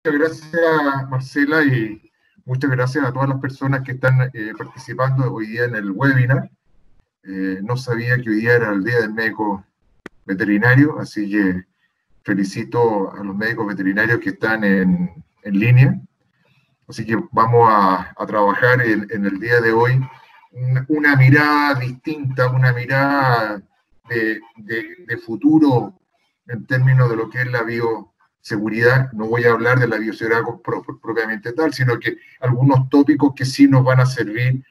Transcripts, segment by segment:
gracias, Marcela, y muchas gracias a todas las personas que están participando hoy día en el webinar. No sabía que hoy día era el Día del Médico Veterinario, así que felicito a los médicos veterinarios que están en línea. Así que vamos a trabajar en el día de hoy una mirada distinta, una mirada de futuro en términos de lo que es la bioseguridad. No voy a hablar de la bioseguridad propiamente tal, sino que algunos tópicos que sí nos van a servir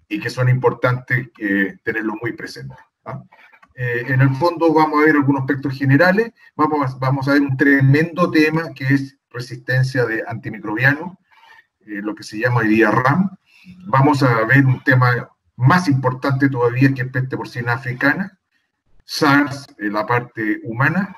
y que son importantes tenerlos muy presentes. En el fondo vamos a ver algunos aspectos generales, vamos a ver un tremendo tema que es resistencia de antimicrobianos, lo que se llama hoy día RAM. Vamos a ver un tema más importante todavía, que es peste porcina africana, SARS, la parte humana,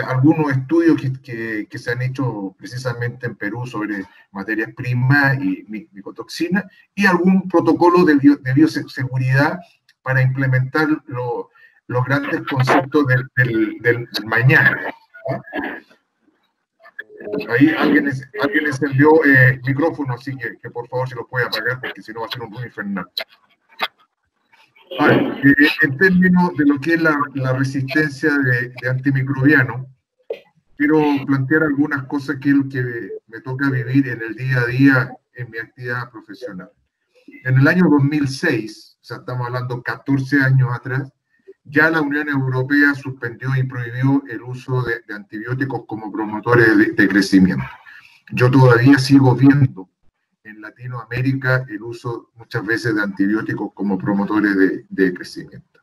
algunos estudios que se han hecho precisamente en Perú sobre materias primas y micotoxinas, y algún protocolo de bioseguridad para implementar los grandes conceptos del mañana. Ahí alguien encendió micrófono, así que por favor se lo puede apagar, porque si no va a ser un ruido infernal. En términos de lo que es la resistencia de antimicrobianos, quiero plantear algunas cosas que me toca vivir en el día a día en mi actividad profesional. En el año 2006, o sea, estamos hablando 14 años atrás, ya la Unión Europea suspendió y prohibió el uso de antibióticos como promotores de crecimiento. Yo todavía sigo viendo en Latinoamérica el uso muchas veces de antibióticos como promotores de crecimiento.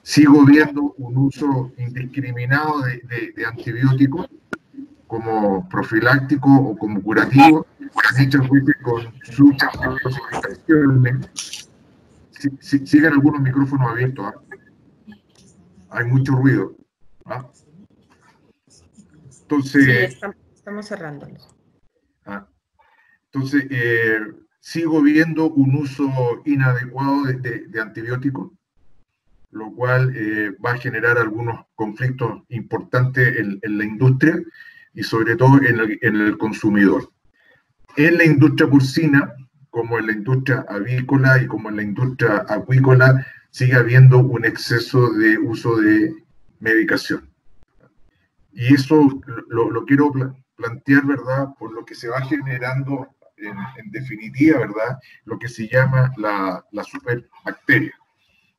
Sigo viendo un uso indiscriminado de antibióticos como profiláctico o como curativo, muchas veces con sus justificaciones. Sigan algunos micrófonos abiertos. Hay mucho ruido. Entonces, sí, estamos cerrándolos. Entonces, sigo viendo un uso inadecuado de antibióticos, lo cual va a generar algunos conflictos importantes en la industria y sobre todo en el consumidor. En la industria porcina, como en la industria avícola y como en la industria acuícola, sigue habiendo un exceso de uso de medicación. Y eso lo quiero plantear, ¿verdad?, por lo que se va generando en definitiva, ¿verdad?, lo que se llama la superbacteria,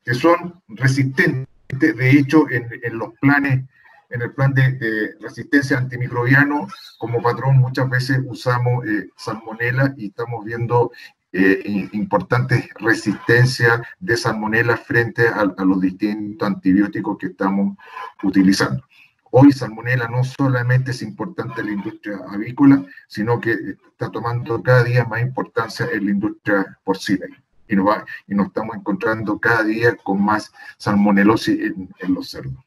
que son resistentes. De hecho, en los planes, en el plan de resistencia antimicrobiano, como patrón muchas veces usamos salmonela, y estamos viendo importantes resistencias de salmonela frente a los distintos antibióticos que estamos utilizando. Hoy salmonela no solamente es importante en la industria avícola, sino que está tomando cada día más importancia en la industria porcina. Y nos estamos encontrando cada día con más salmonelosis en los cerdos.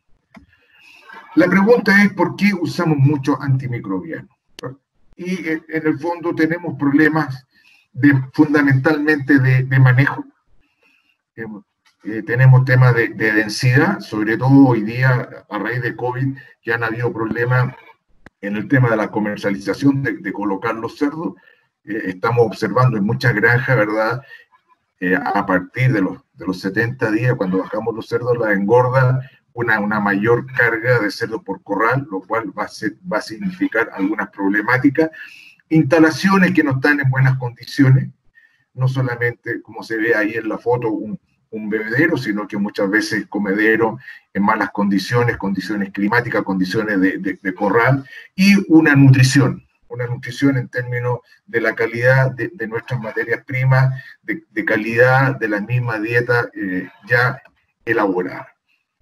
La pregunta es, ¿por qué usamos mucho antimicrobiano? Y en el fondo tenemos problemas fundamentalmente de manejo. Tenemos temas de densidad, sobre todo hoy día a raíz de COVID, que han habido problemas en el tema de la comercialización de colocar los cerdos. Estamos observando en muchas granjas, ¿verdad?, a partir de los 70 días, cuando bajamos los cerdos, la engorda una mayor carga de cerdo por corral, lo cual va a significar algunas problemáticas. Instalaciones que no están en buenas condiciones, no solamente como se ve ahí en la foto, un bebedero, sino que muchas veces comedero en malas condiciones, condiciones climáticas, condiciones de corral, y una nutrición en términos de la calidad de nuestras materias primas, de calidad de la misma dieta ya elaborada.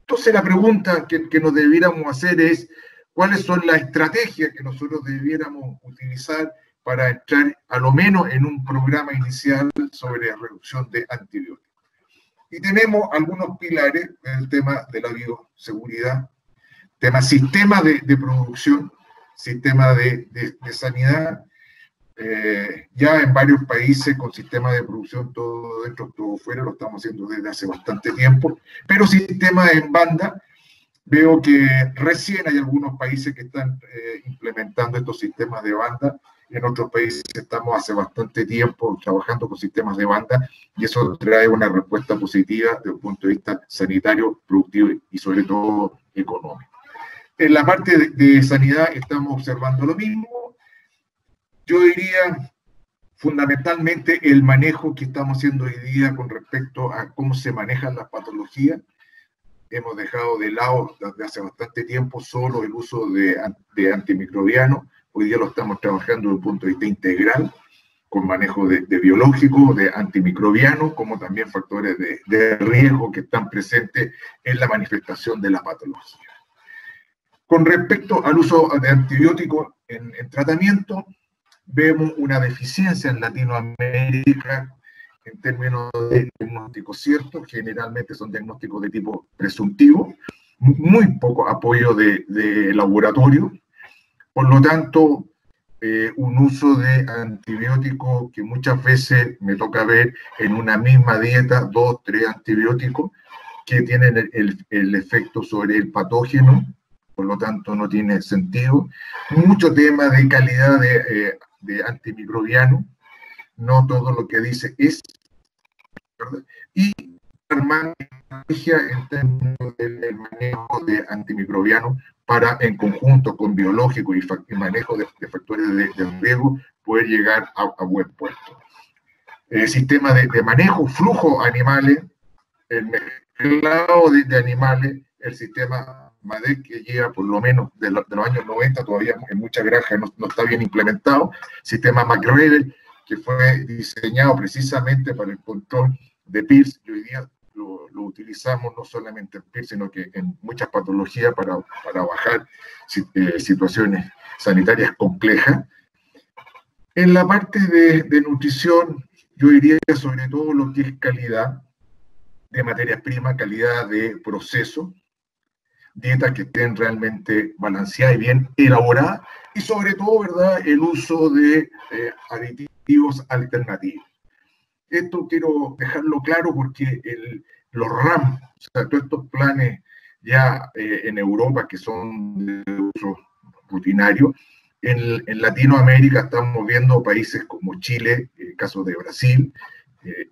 Entonces la pregunta que nos debiéramos hacer es, ¿cuáles son las estrategias que nosotros debiéramos utilizar para entrar a lo menos en un programa inicial sobre reducción de antibióticos? Y tenemos algunos pilares en el tema de la bioseguridad, sistema de producción, sistema de sanidad, ya en varios países con sistemas de producción todo dentro, todo fuera, lo estamos haciendo desde hace bastante tiempo, pero sistema en banda, Veo que recién hay algunos países que están implementando estos sistemas de banda. En otros países estamos hace bastante tiempo trabajando con sistemas de banda y eso trae una respuesta positiva desde un punto de vista sanitario, productivo y sobre todo económico. En la parte de sanidad estamos observando lo mismo. Yo diría fundamentalmente el manejo que estamos haciendo hoy día con respecto a cómo se manejan las patologías. Hemos dejado de lado desde hace bastante tiempo solo el uso de antimicrobianos. Hoy día lo estamos trabajando desde un punto de vista integral, con manejo de biológicos, de antimicrobianos, como también factores de riesgo que están presentes en la manifestación de la patología. Con respecto al uso de antibióticos en tratamiento, vemos una deficiencia en Latinoamérica en términos de diagnósticos ciertos, generalmente son diagnósticos de tipo presuntivo, muy poco apoyo de laboratorio, por lo tanto, un uso de antibióticos que muchas veces me toca ver en una misma dieta, 2, 3 antibióticos que tienen el efecto sobre el patógeno, por lo tanto no tiene sentido. Mucho tema de calidad de antimicrobiano, no todo lo que dice es, ¿verdad? Y estrategia en términos del manejo de antimicrobianos para, en conjunto con biológicos y manejo de factores de riesgo, poder llegar a buen puerto. El sistema de manejo, flujo animales, el mezclado de animales, el sistema MADEC que lleva por lo menos de los años 90, todavía en muchas granjas no está bien implementado, sistema McRaven, que fue diseñado precisamente para el control de PIRS, y hoy día lo utilizamos no solamente en PIRS, sino que en muchas patologías para bajar situaciones sanitarias complejas. En la parte de nutrición, yo diría sobre todo lo que es calidad de materias primas, calidad de proceso, dietas que estén realmente balanceadas y bien elaboradas, y sobre todo, ¿verdad?, el uso de aditivos alternativos. Esto quiero dejarlo claro porque los RAM, o sea, todos estos planes ya en Europa que son de uso rutinario, en Latinoamérica estamos viendo países como Chile, el caso de Brasil,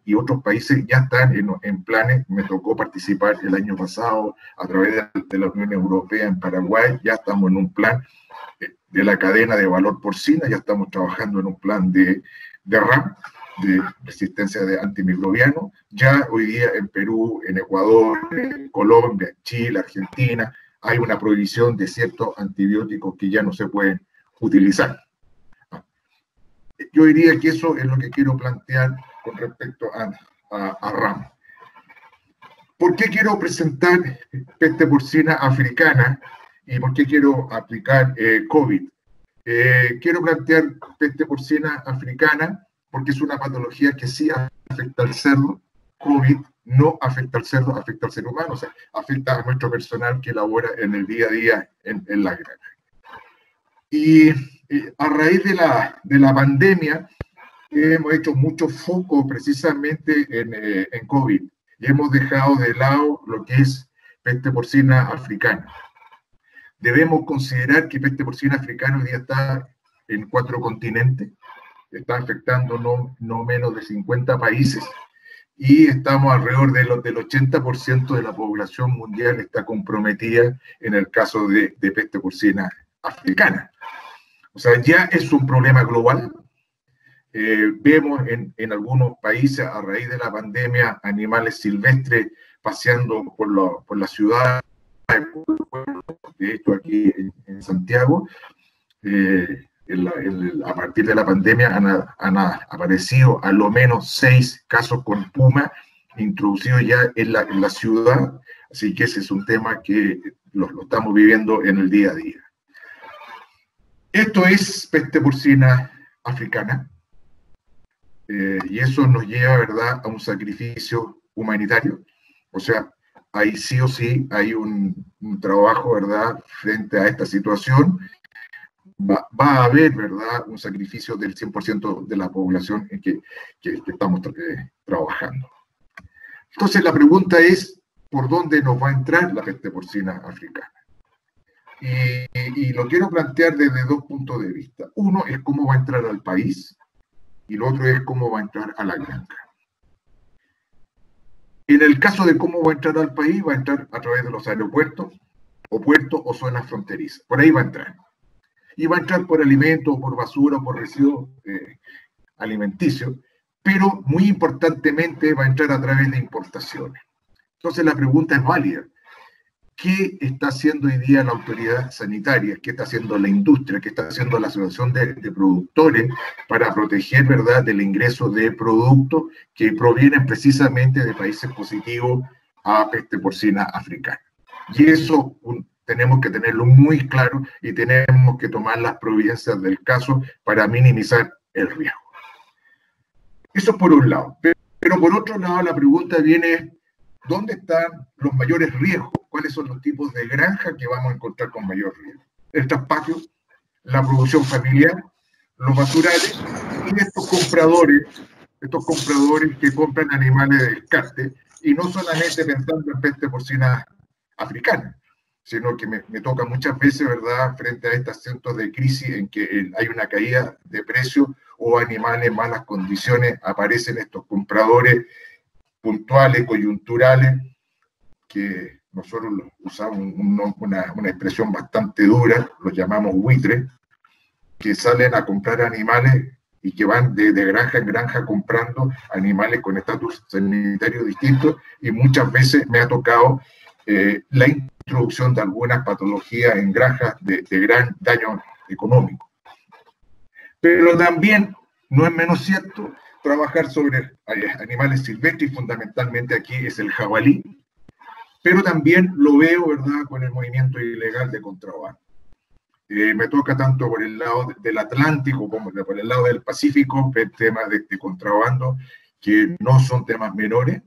y otros países ya están en planes. Me tocó participar el año pasado a través de la Unión Europea en Paraguay, ya estamos en un plan de la cadena de valor porcina, ya estamos trabajando en un plan de RAM, de resistencia de antimicrobianos. Ya hoy día en Perú, en Ecuador, en Colombia, Chile, Argentina, hay una prohibición de ciertos antibióticos que ya no se pueden utilizar. Yo diría que eso es lo que quiero plantear con respecto a RAM. ¿Por qué quiero presentar peste porcina africana y por qué quiero aplicar COVID? Quiero plantear peste porcina africana porque es una patología que sí afecta al cerdo. COVID no afecta al cerdo, afecta al ser humano, o sea, afecta a nuestro personal que labora en el día a día en la granja. Y a raíz de la pandemia, hemos hecho mucho foco precisamente en COVID y hemos dejado de lado lo que es peste porcina africana. Debemos considerar que peste porcina africana hoy día está en 4 continentes, está afectando no menos de 50 países y estamos alrededor del 80% de la población mundial está comprometida en el caso de peste porcina africana. O sea, ya es un problema global. Vemos en algunos países a raíz de la pandemia animales silvestres paseando por la ciudad. De hecho, aquí en Santiago, a partir de la pandemia han aparecido a lo menos 6 casos con puma introducidos ya en la ciudad, así que ese es un tema que lo estamos viviendo en el día a día. Esto es peste porcina africana, y eso nos lleva, ¿verdad?, a un sacrificio humanitario. O sea, ahí sí o sí hay un trabajo, ¿verdad?, frente a esta situación. Va a haber, ¿verdad?, un sacrificio del 100% de la población en que estamos trabajando. Entonces la pregunta es, por dónde nos va a entrar la peste porcina africana. Y lo quiero plantear desde dos puntos de vista. Uno es cómo va a entrar al país y el otro es cómo va a entrar a la granja. En el caso de cómo va a entrar al país, va a entrar a través de los aeropuertos, o puertos, o zonas fronterizas. Por ahí va a entrar. Y va a entrar por alimentos, por basura, por residuos alimenticios, pero muy importantemente va a entrar a través de importaciones. Entonces la pregunta es válida. ¿Qué está haciendo hoy día la autoridad sanitaria? ¿Qué está haciendo la industria? ¿Qué está haciendo la asociación de productores para proteger, ¿verdad?, del ingreso de productos que provienen precisamente de países positivos a peste porcina africana? Y eso tenemos que tenerlo muy claro y tenemos que tomar las providencias del caso para minimizar el riesgo. Eso por un lado. Pero por otro lado, la pregunta viene: ¿dónde están los mayores riesgos? ¿Cuáles son los tipos de granja que vamos a encontrar con mayor riesgo? El traspaso, la producción familiar, los basurales y estos compradores que compran animales de descarte, y no solamente pensando en peste porcina africana, sino que me toca muchas veces, ¿verdad?, frente a estos centros de crisis en que hay una caída de precios o animales en malas condiciones, aparecen estos compradores puntuales, coyunturales, que nosotros usamos una expresión bastante dura, los llamamos buitres, que salen a comprar animales y que van de granja en granja comprando animales con estatus sanitario distinto, y muchas veces me ha tocado la introducción de algunas patologías en granjas de gran daño económico. Pero también no es menos cierto trabajar sobre animales silvestres, y fundamentalmente aquí es el jabalí, pero también lo veo, ¿verdad?, con el movimiento ilegal de contrabando. Me toca tanto por el lado del Atlántico como por el lado del Pacífico ver temas de contrabando que no son temas menores.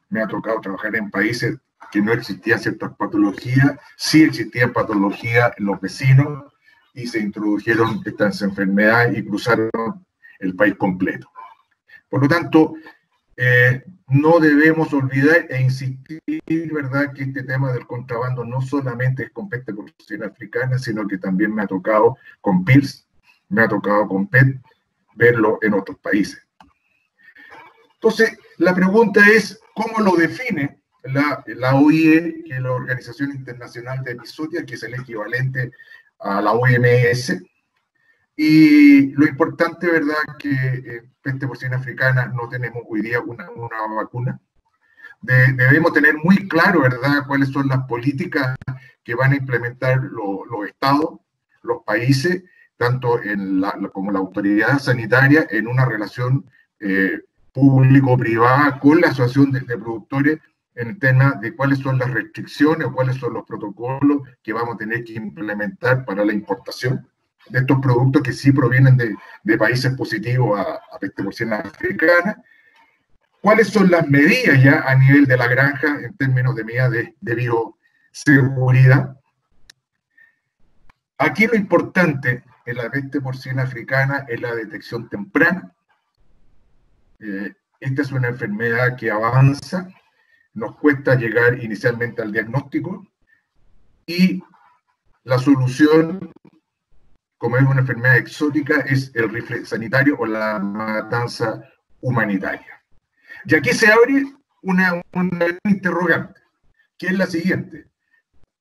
Me ha tocado trabajar en países que no existían ciertas patologías, sí existían patologías en los vecinos, y se introdujeron estas enfermedades y cruzaron el país completo. Por lo tanto, no debemos olvidar e insistir, ¿verdad?, que este tema del contrabando no solamente es con peste porcina africana, sino que también me ha tocado con PIRS, me ha tocado con PET, verlo en otros países. Entonces, la pregunta es, ¿cómo lo define la OIE, que es la Organización Internacional de Epizootía, que es el equivalente a la OMS? Y lo importante, ¿verdad?, que peste porcina africana no tenemos hoy día una vacuna. Debemos tener muy claro, ¿verdad?, cuáles son las políticas que van a implementar los estados, los países, tanto como la autoridad sanitaria, en una relación público-privada con la asociación de productores, en el tema de cuáles son las restricciones o cuáles son los protocolos que vamos a tener que implementar para la importación de estos productos que sí provienen de países positivos a peste porcina africana. ¿Cuáles son las medidas ya a nivel de la granja en términos de medidas de bioseguridad? Aquí lo importante en la peste porcina africana es la detección temprana. Esta es una enfermedad que avanza, nos cuesta llegar inicialmente al diagnóstico, y la solución, como es una enfermedad exótica, es el rifle sanitario o la matanza humanitaria. Y aquí se abre una interrogante, que es la siguiente: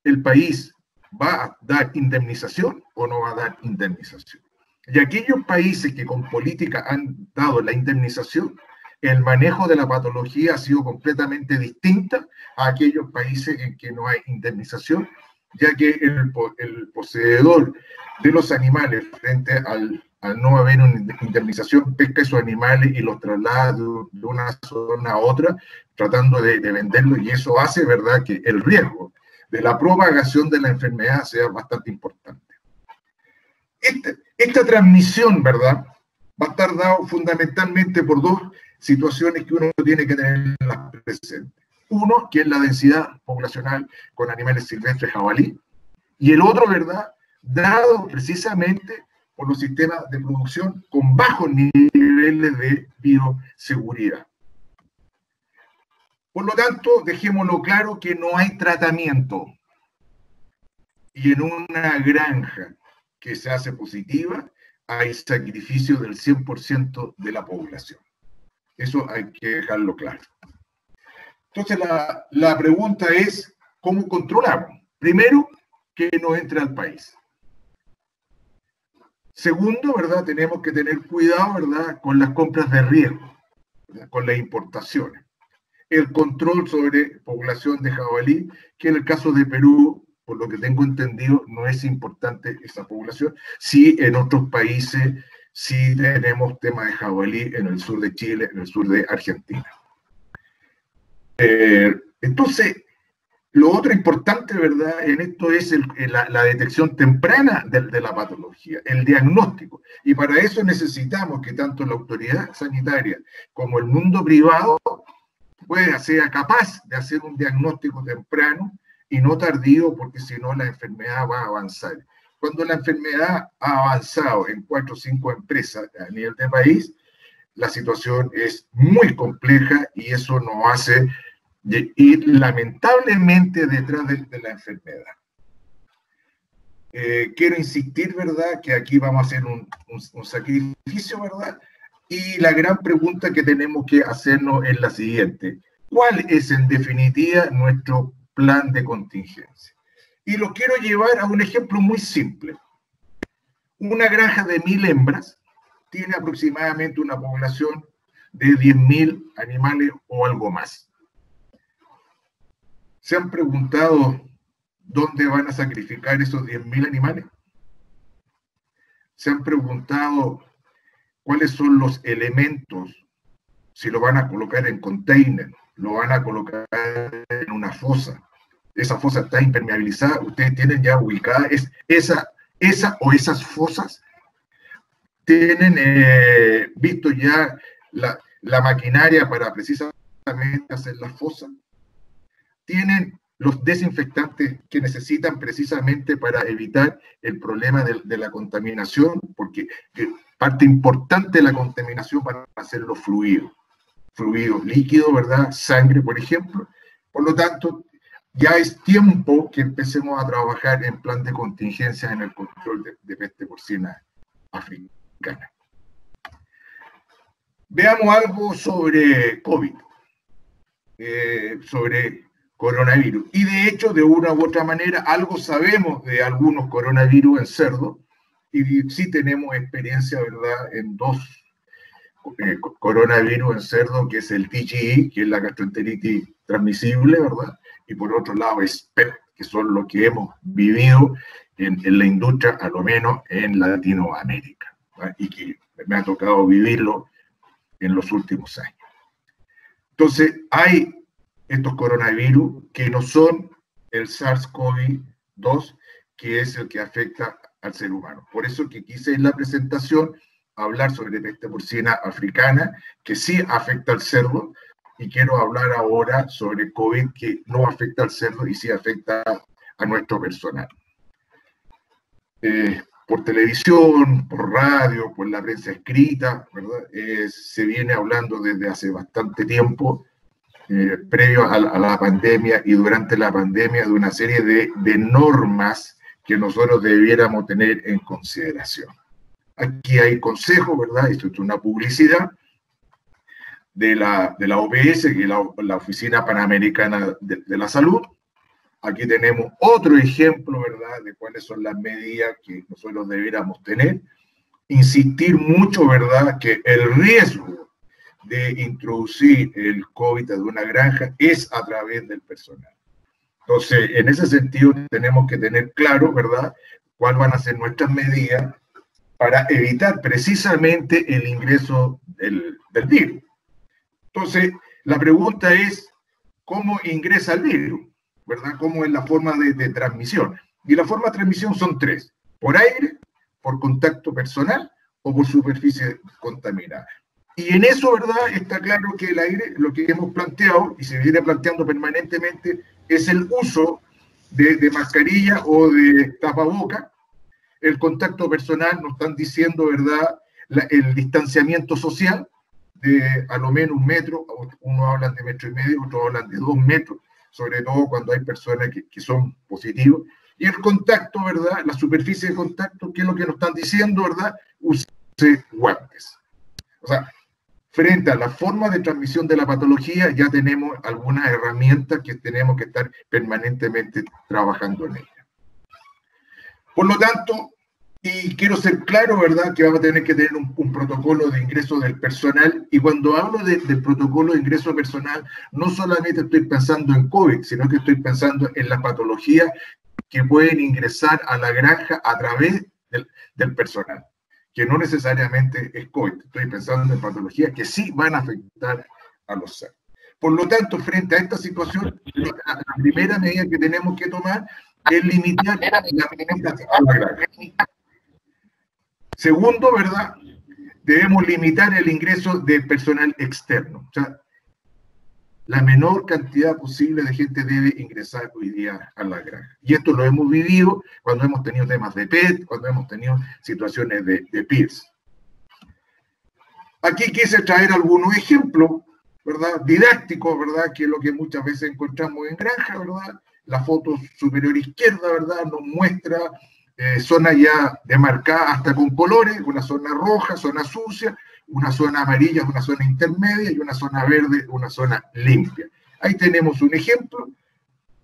¿el país va a dar indemnización o no va a dar indemnización? Y aquellos países que con política han dado la indemnización, el manejo de la patología ha sido completamente distinta a aquellos países en que no hay indemnización, ya que el poseedor de los animales, frente al no haber una indemnización, pesca esos animales y los traslada de una zona a otra, tratando de venderlos, y eso hace, ¿verdad?, que el riesgo de la propagación de la enfermedad sea bastante importante. Esta transmisión, ¿verdad?, va a estar dado fundamentalmente por dos situaciones que uno tiene que tener presente. Uno, que es la densidad poblacional con animales silvestres, jabalí, y el otro, ¿verdad?, dado precisamente por los sistemas de producción con bajos niveles de bioseguridad. Por lo tanto, dejémoslo claro que no hay tratamiento. Y en una granja que se hace positiva, hay sacrificio del 100% de la población. Eso hay que dejarlo claro. Entonces, la pregunta es, ¿cómo controlamos? Primero, que no entre al país. Segundo, ¿verdad? Tenemos que tener cuidado, ¿verdad?, con las compras de riesgo, ¿verdad?, con las importaciones. El control sobre población de jabalí, que en el caso de Perú, por lo que tengo entendido, no es importante esa población. Sí, en otros países sí tenemos tema de jabalí en el sur de Chile, en el sur de Argentina. Entonces, lo otro importante, ¿verdad?, en esto es la detección temprana de la patología, el diagnóstico. Y para eso necesitamos que tanto la autoridad sanitaria como el mundo privado sea capaz de hacer un diagnóstico temprano y no tardío, porque si no la enfermedad va a avanzar. Cuando la enfermedad ha avanzado en 4 o 5 empresas a nivel de país, la situación es muy compleja y eso nos hace ir lamentablemente detrás de la enfermedad. Quiero insistir, ¿verdad?, que aquí vamos a hacer un sacrificio, ¿verdad? Y la gran pregunta que tenemos que hacernos es la siguiente: ¿cuál es en definitiva nuestro plan de contingencia? Y lo quiero llevar a un ejemplo muy simple. Una granja de 1000 hembras tiene aproximadamente una población de 10.000 animales o algo más. ¿Se han preguntado dónde van a sacrificar esos 10.000 animales? ¿Se han preguntado cuáles son los elementos? Si lo van a colocar en container, lo van a colocar en una fosa. Esa fosa está impermeabilizada, ustedes tienen ya ubicada esa o esas fosas. Tienen visto ya la maquinaria para precisamente hacer las fosas. Tienen los desinfectantes que necesitan precisamente para evitar el problema de la contaminación, porque parte importante de la contaminación van a ser los fluidos líquidos, ¿verdad? Sangre, por ejemplo. Por lo tanto, ya es tiempo que empecemos a trabajar en plan de contingencia en el control de peste porcina africana. Veamos algo sobre COVID, sobre coronavirus. Y de hecho, de una u otra manera, algo sabemos de algunos coronavirus en cerdo, y sí tenemos experiencia, ¿verdad?, en 2 coronavirus en cerdo, que es el TGI, que es la gastroenteritis transmisible, ¿verdad? Y por otro lado es PEP, que son lo que hemos vivido en la industria, a lo menos en Latinoamérica, ¿verdad?, y que me ha tocado vivirlo en los últimos años. Entonces, hay estos coronavirus que no son el SARS-CoV-2, que es el que afecta al ser humano. Por eso que quise en la presentación hablar sobre peste porcina africana, que sí afecta al cerdo, y quiero hablar ahora sobre COVID, que no afecta al cerdo y sí afecta a nuestro personal. Por televisión, por radio, por la prensa escrita, ¿verdad? Se viene hablando desde hace bastante tiempo, previo a la pandemia y durante la pandemia, de una serie de normas que nosotros debiéramos tener en consideración. Aquí hay consejos, ¿verdad? Esto es una publicidad de la OPS, que es la Oficina Panamericana de la Salud. Aquí tenemos otro ejemplo, ¿verdad?, de cuáles son las medidas que nosotros debiéramos tener. Insistir mucho, ¿verdad?, que el riesgo de introducir el COVID de una granja es a través del personal. Entonces, en ese sentido, tenemos que tener claro, ¿verdad?, cuáles van a ser nuestras medidas para evitar precisamente el ingreso del virus. Entonces, la pregunta es, ¿cómo ingresa el virus? ¿Verdad? ¿Cómo es la forma de transmisión? Y la forma de transmisión son 3: por aire, por contacto personal o por superficie contaminada. Y en eso, ¿verdad?, está claro que el aire, lo que hemos planteado y se viene planteando permanentemente, es el uso de mascarilla o de tapaboca. El contacto personal, nos están diciendo, ¿verdad?, el distanciamiento social, de a lo menos 1 metro, unos hablan de 1,5 metros, otros hablan de 2 metros, sobre todo cuando hay personas que son positivos. Y el contacto, ¿verdad? La superficie de contacto, ¿qué es lo que nos están diciendo, ¿verdad? Use guantes. O sea, frente a la forma de transmisión de la patología, ya tenemos algunas herramientas que tenemos que estar permanentemente trabajando en ellas. Por lo tanto, y quiero ser claro, ¿verdad?, que vamos a tener que tener un protocolo de ingreso del personal, y cuando hablo del protocolo de ingreso personal, no solamente estoy pensando en COVID, sino que estoy pensando en las patologías que pueden ingresar a la granja a través del personal, que no necesariamente es COVID. Estoy pensando en patologías que sí van a afectar a los cerdos. Por lo tanto, frente a esta situación, la primera medida que tenemos que tomar es limitar la visita a la granja. Segundo, ¿verdad? Debemos limitar el ingreso de personal externo. O sea, la menor cantidad posible de gente debe ingresar hoy día a la granja. Y esto lo hemos vivido cuando hemos tenido temas de PET, cuando hemos tenido situaciones de PIRS. Aquí quise traer algunos ejemplos, ¿verdad? Didácticos, ¿verdad? Que es lo que muchas veces encontramos en granja, ¿verdad? La foto superior izquierda, ¿verdad? Nos muestra zona ya demarcada hasta con colores, una zona roja, zona sucia, una zona amarilla, una zona intermedia y una zona verde, una zona limpia. Ahí tenemos un ejemplo.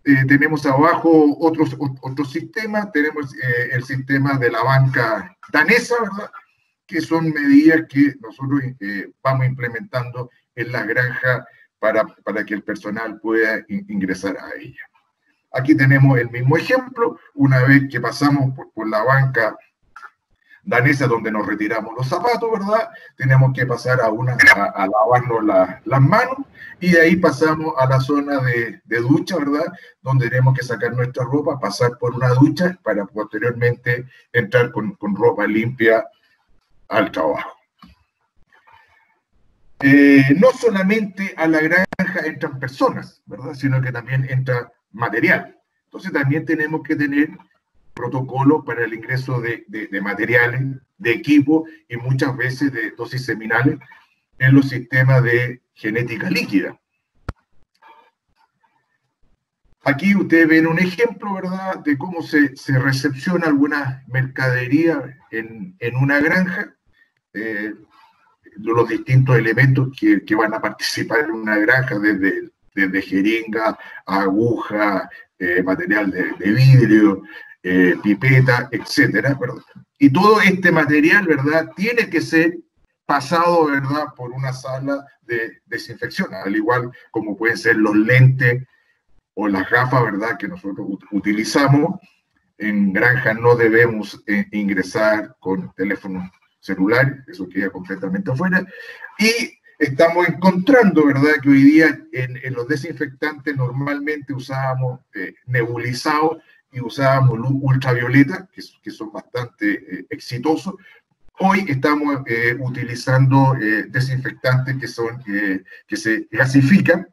Tenemos abajo otro sistema, tenemos el sistema de la banca danesa, ¿verdad?, que son medidas que nosotros vamos implementando en la granja para que el personal pueda ingresar a ella. Aquí tenemos el mismo ejemplo, una vez que pasamos por la banca danesa donde nos retiramos los zapatos, ¿verdad? Tenemos que pasar a lavarnos las manos, y de ahí pasamos a la zona de ducha, ¿verdad? Donde tenemos que sacar nuestra ropa, pasar por una ducha para posteriormente entrar con ropa limpia al trabajo. No solamente a la granja entran personas, ¿verdad?, sino que también entra material. Entonces también tenemos que tener protocolo para el ingreso de materiales, de equipo y muchas veces de dosis seminales en los sistemas de genética líquida. Aquí ustedes ven un ejemplo, ¿verdad?, de cómo se recepciona alguna mercadería en una granja, los distintos elementos que van a participar en una granja, desde jeringa, aguja, material de vidrio, pipeta, etcétera, ¿verdad? Y todo este material, ¿verdad?, tiene que ser pasado, ¿verdad?, por una sala de desinfección, al igual como pueden ser los lentes o las gafas, ¿verdad?, que nosotros utilizamos. En granja no debemos ingresar con teléfono celular, eso queda completamente afuera. Y estamos encontrando, ¿verdad?, que hoy día en los desinfectantes normalmente usábamos nebulizados y usábamos luz ultravioleta, que son bastante exitosos. Hoy estamos utilizando desinfectantes que se gasifican,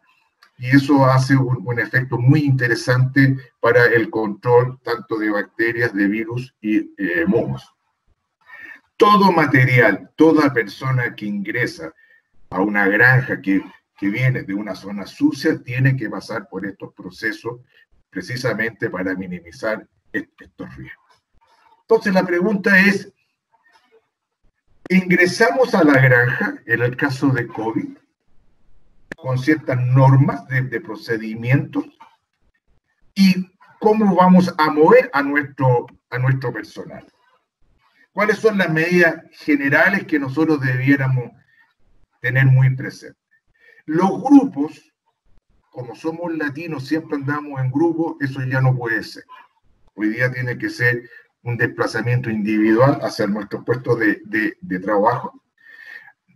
y eso hace un efecto muy interesante para el control tanto de bacterias, de virus y mohos. Todo material, toda persona que ingresa a una granja que viene de una zona sucia tiene que pasar por estos procesos precisamente para minimizar estos riesgos. Entonces la pregunta es, ¿ingresamos a la granja en el caso de COVID con ciertas normas de procedimientos? ¿Y cómo vamos a mover a nuestro personal? ¿Cuáles son las medidas generales que nosotros debiéramos tener muy presentes? Los grupos, como somos latinos, siempre andamos en grupos, eso ya no puede ser. Hoy día tiene que ser un desplazamiento individual hacia nuestros puestos de trabajo.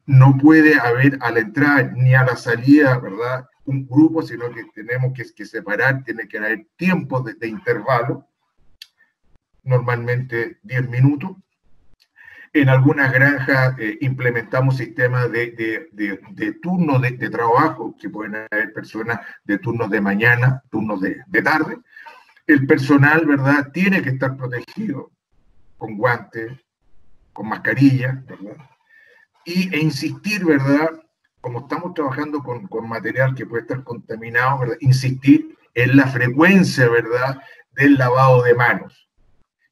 No puede haber a la entrada ni a la salida, ¿verdad?, un grupo, sino que tenemos que separar, tiene que haber tiempos de intervalo, normalmente 10 minutos. En algunas granjas implementamos sistemas de turnos de trabajo, que pueden haber personas de turnos de mañana, turnos de tarde. El personal, ¿verdad?, tiene que estar protegido con guantes, con mascarilla, ¿verdad? E insistir, ¿verdad?, como estamos trabajando con material que puede estar contaminado, ¿verdad? Insistir en la frecuencia, ¿verdad?, del lavado de manos,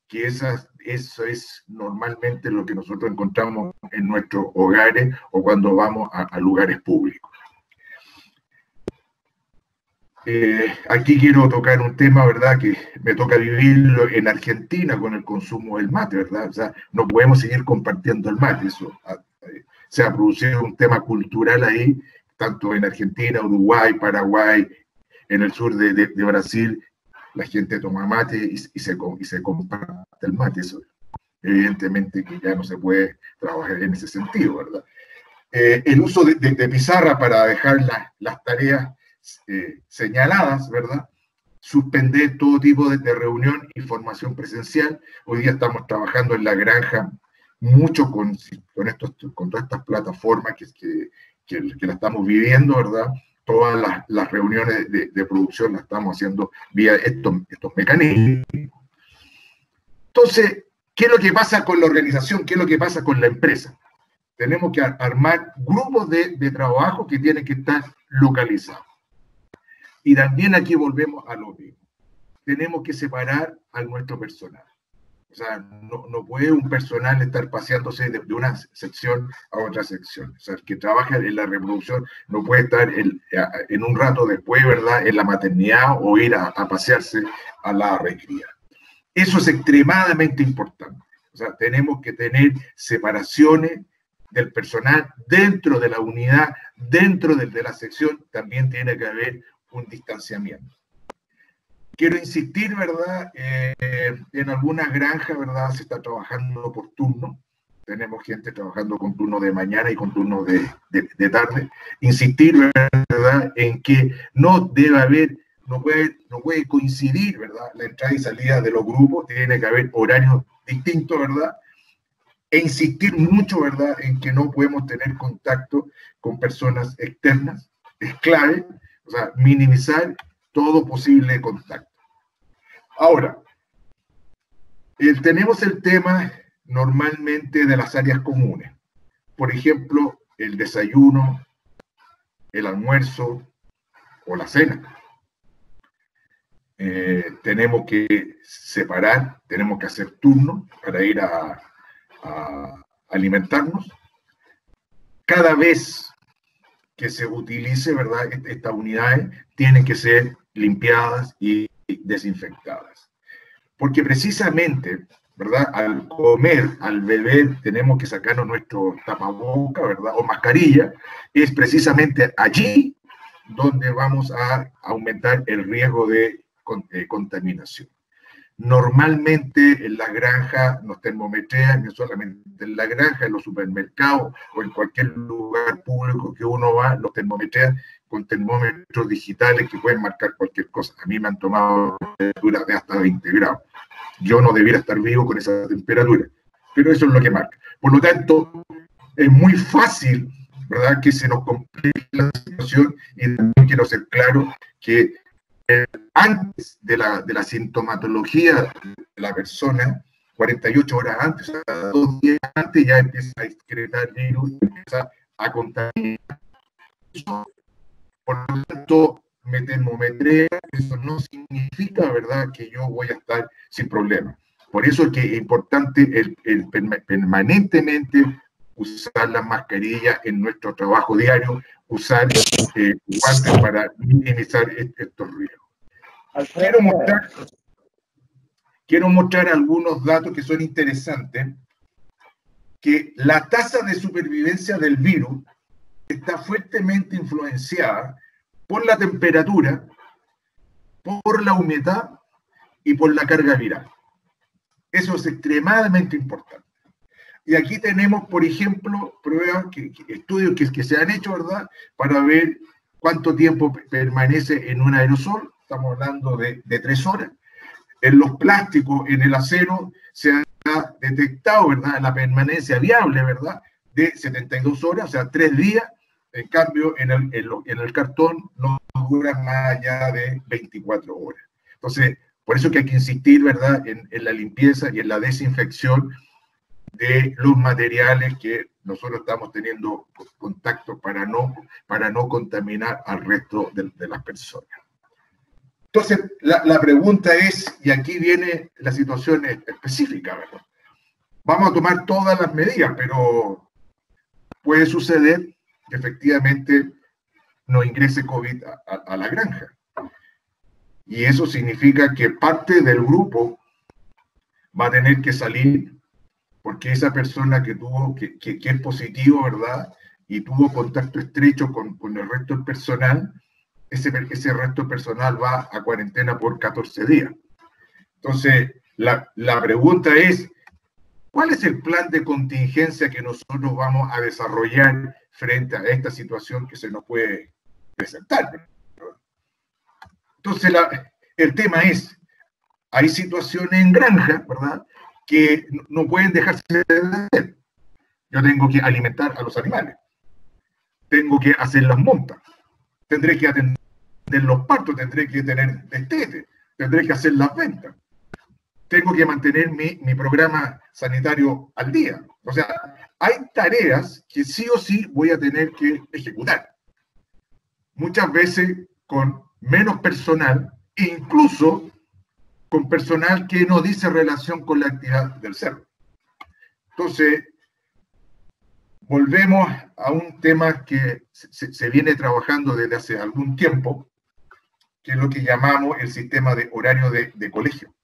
que eso es normalmente lo que nosotros encontramos en nuestros hogares o cuando vamos a lugares públicos. Aquí quiero tocar un tema, ¿verdad?, que me toca vivirlo en Argentina con el consumo del mate, ¿verdad? O sea, no podemos seguir compartiendo el mate, eso se ha producido un tema cultural ahí, tanto en Argentina, Uruguay, Paraguay, en el sur de Brasil, la gente toma mate y se comparte el mate, eso evidentemente que ya no se puede trabajar en ese sentido, ¿verdad? El uso de pizarra para dejar las tareas señaladas, ¿verdad? Suspender todo tipo de reunión y formación presencial. Hoy día estamos trabajando en la granja mucho con todas estas plataformas que la estamos viviendo, ¿verdad? Todas las reuniones de producción las estamos haciendo vía estos mecanismos. Entonces, ¿qué es lo que pasa con la organización? ¿Qué es lo que pasa con la empresa? Tenemos que armar grupos de trabajo que tienen que estar localizados. Y también aquí volvemos a lo mismo. Tenemos que separar a nuestro personal. O sea, no puede un personal estar paseándose de una sección a otra sección. O sea, el que trabaja en la reproducción no puede estar en un rato después, ¿verdad?, en la maternidad o ir a pasearse a la recría. Eso es extremadamente importante. O sea, tenemos que tener separaciones del personal dentro de la unidad, dentro de la sección, también tiene que haber un distanciamiento. Quiero insistir, ¿verdad? En algunas granjas, ¿verdad?, se está trabajando por turno. Tenemos gente trabajando con turno de mañana y con turno de tarde. Insistir, ¿verdad?, en que no debe haber, no puede coincidir, ¿verdad?, la entrada y salida de los grupos. Tiene que haber horarios distintos, ¿verdad? E insistir mucho, ¿verdad?, en que no podemos tener contacto con personas externas. Es clave, o sea, minimizar todo posible contacto. Ahora, tenemos el tema normalmente de las áreas comunes. Por ejemplo, el desayuno, el almuerzo o la cena. Tenemos que separar, tenemos que hacer turnos para ir a alimentarnos. Cada vez que se utilice, ¿verdad?, estas unidades tienen que ser limpiadas y desinfectadas. Porque precisamente, ¿verdad?, al comer, al beber, tenemos que sacarnos nuestro tapaboca, ¿verdad?, o mascarilla. Es precisamente allí donde vamos a aumentar el riesgo de contaminación. Normalmente en las granjas nos termometrean, no solamente en la granja, en los supermercados o en cualquier lugar público que uno va, los termometrean con termómetros digitales que pueden marcar cualquier cosa. A mí me han tomado temperaturas de hasta 20 grados. Yo no debiera estar vivo con esa temperatura, pero eso es lo que marca. Por lo tanto, es muy fácil, ¿verdad?, que se nos complique la situación, y también quiero ser claro que antes de la sintomatología de la persona, 48 horas antes, o sea, 2 días antes, ya empieza a excretar virus, empieza a contaminar. Por lo tanto, me termometré, eso no significa, ¿verdad?, que yo voy a estar sin problema. Por eso es que es importante permanentemente usar la mascarilla en nuestro trabajo diario, usar guantes para minimizar estos riesgos. Quiero mostrar algunos datos que son interesantes, que la tasa de supervivencia del virus está fuertemente influenciada por la temperatura, por la humedad y por la carga viral. Eso es extremadamente importante. Y aquí tenemos, por ejemplo, pruebas, estudios que se han hecho, ¿verdad?, para ver cuánto tiempo permanece en un aerosol. Estamos hablando de 3 horas. En los plásticos, en el acero, se ha detectado, ¿verdad?, la permanencia viable, ¿verdad?, de 72 horas, o sea, 3 días. En cambio, en el cartón no dura más allá de 24 horas. Entonces, por eso que hay que insistir, ¿verdad?, en la limpieza y en la desinfección de los materiales que nosotros estamos teniendo contacto para no contaminar al resto de las personas. Entonces, la pregunta es, y aquí viene la situación específica, ¿verdad? Vamos a tomar todas las medidas, pero puede suceder que efectivamente no ingrese COVID a la granja. Y eso significa que parte del grupo va a tener que salir porque esa persona que es positivo, ¿verdad? Y tuvo contacto estrecho con el resto del personal, ese resto personal va a cuarentena por 14 días. Entonces, la pregunta es, ¿cuál es el plan de contingencia que nosotros vamos a desarrollar frente a esta situación que se nos puede presentar? Entonces, el tema es, hay situaciones en granja, ¿verdad?, que no pueden dejarse de hacer. Yo tengo que alimentar a los animales, tengo que hacer las montas, tendré que atender los partos, tendré que tener destete, tendré que hacer las ventas, tengo que mantener mi programa sanitario al día. O sea, hay tareas que sí o sí voy a tener que ejecutar. Muchas veces con menos personal, e incluso con personal que no dice relación con la actividad del cerro. Entonces, volvemos a un tema que se viene trabajando desde hace algún tiempo, que es lo que llamamos el sistema de horario de colegio.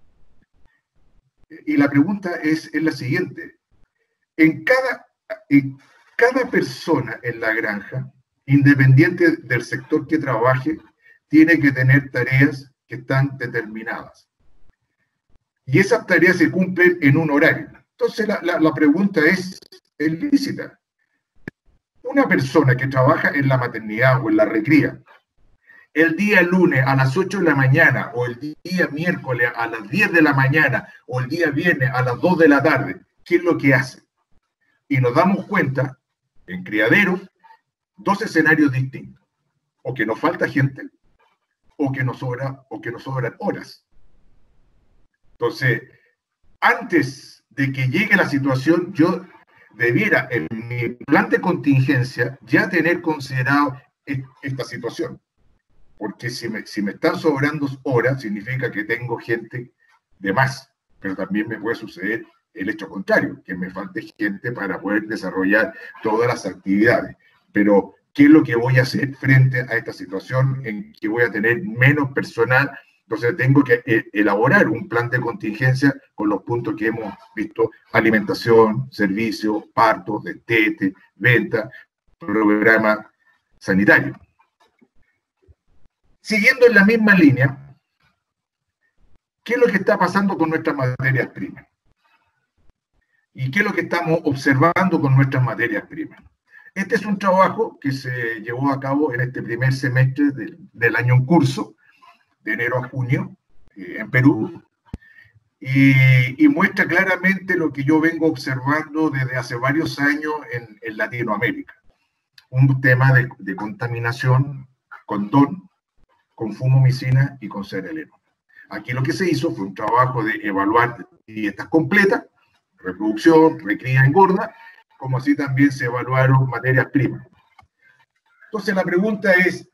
Y la pregunta es la siguiente. En cada persona en la granja, independiente del sector que trabaje, tiene que tener tareas que están determinadas. Y esas tareas se cumplen en un horario. Entonces la pregunta es lícita. Una persona que trabaja en la maternidad o en la recría, el día lunes a las 8 de la mañana, o el día miércoles a las 10 de la mañana, o el día viernes a las 2 de la tarde, ¿qué es lo que hace? Y nos damos cuenta, en criaderos, dos escenarios distintos. O que nos falta gente, o que nos sobran horas. Entonces, antes de que llegue la situación, yo debiera, en mi plan de contingencia, ya tener considerado esta situación. Porque si me están sobrando horas, significa que tengo gente de más. Pero también me puede suceder el hecho contrario, que me falte gente para poder desarrollar todas las actividades. Pero, ¿qué es lo que voy a hacer frente a esta situación en que voy a tener menos personal? Entonces tengo que elaborar un plan de contingencia con los puntos que hemos visto: alimentación, servicio, parto, destete, venta, programa sanitario. Siguiendo en la misma línea, ¿qué es lo que está pasando con nuestras materias primas? ¿Y qué es lo que estamos observando con nuestras materias primas? Este es un trabajo que se llevó a cabo en este primer semestre del año en curso, de enero a junio, en Perú, y muestra claramente lo que yo vengo observando desde hace varios años en Latinoamérica. Un tema de contaminación con DON, con fumomicina y con sereleno. Aquí lo que se hizo fue un trabajo de evaluar dietas completas, reproducción, recría, engorda, como así también se evaluaron materias primas. Entonces la pregunta es,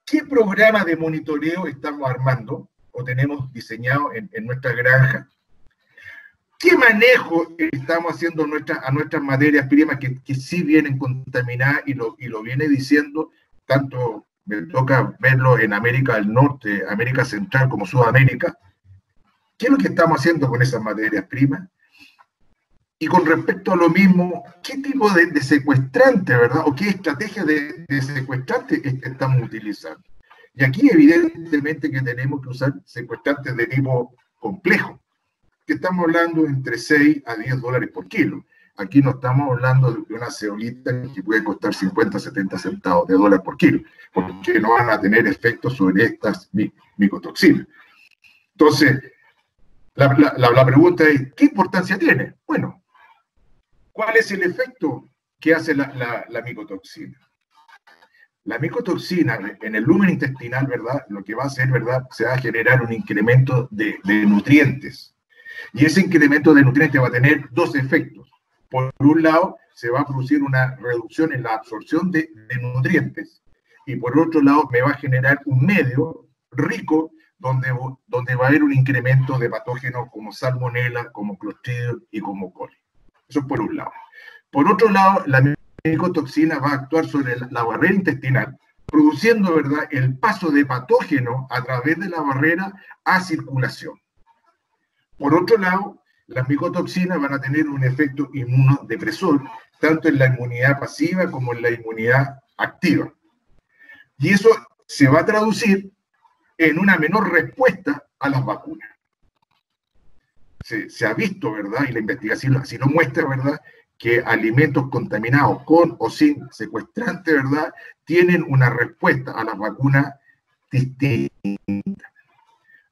¿qué programa de monitoreo estamos armando o tenemos diseñado en nuestra granja? ¿Qué manejo estamos haciendo a nuestras materias primas que sí vienen contaminadas y lo viene diciendo? Tanto me toca verlo en América del Norte, América Central como Sudamérica. ¿Qué es lo que estamos haciendo con esas materias primas? Y con respecto a lo mismo, ¿qué tipo de secuestrante, verdad? ¿O qué estrategia de secuestrante estamos utilizando? Y aquí evidentemente que tenemos que usar secuestrantes de tipo complejo, que estamos hablando entre 6 a 10 dólares por kilo. Aquí no estamos hablando de una zeolita que puede costar 50, 70 centavos de dólar por kilo, porque no van a tener efectos sobre estas micotoxinas. Entonces, la pregunta es, ¿qué importancia tiene? Bueno, ¿cuál es el efecto que hace la micotoxina? La micotoxina en el lumen intestinal, ¿verdad? Lo que va a hacer, ¿verdad? Se va a generar un incremento de nutrientes. Y ese incremento de nutrientes va a tener dos efectos. Por un lado, se va a producir una reducción en la absorción de nutrientes, y por otro lado, me va a generar un medio rico donde va a haber un incremento de patógenos como salmonella, como clostridium y como coli. Eso por un lado. Por otro lado, la micotoxina va a actuar sobre la barrera intestinal, produciendo, ¿verdad?, el paso de patógenos a través de la barrera a circulación. Por otro lado, las micotoxinas van a tener un efecto inmunodepresor, tanto en la inmunidad pasiva como en la inmunidad activa. Y eso se va a traducir en una menor respuesta a las vacunas. Se ha visto, ¿verdad?, y la investigación así lo muestra, ¿verdad?, que alimentos contaminados con o sin secuestrante, ¿verdad?, tienen una respuesta a las vacunas distinta.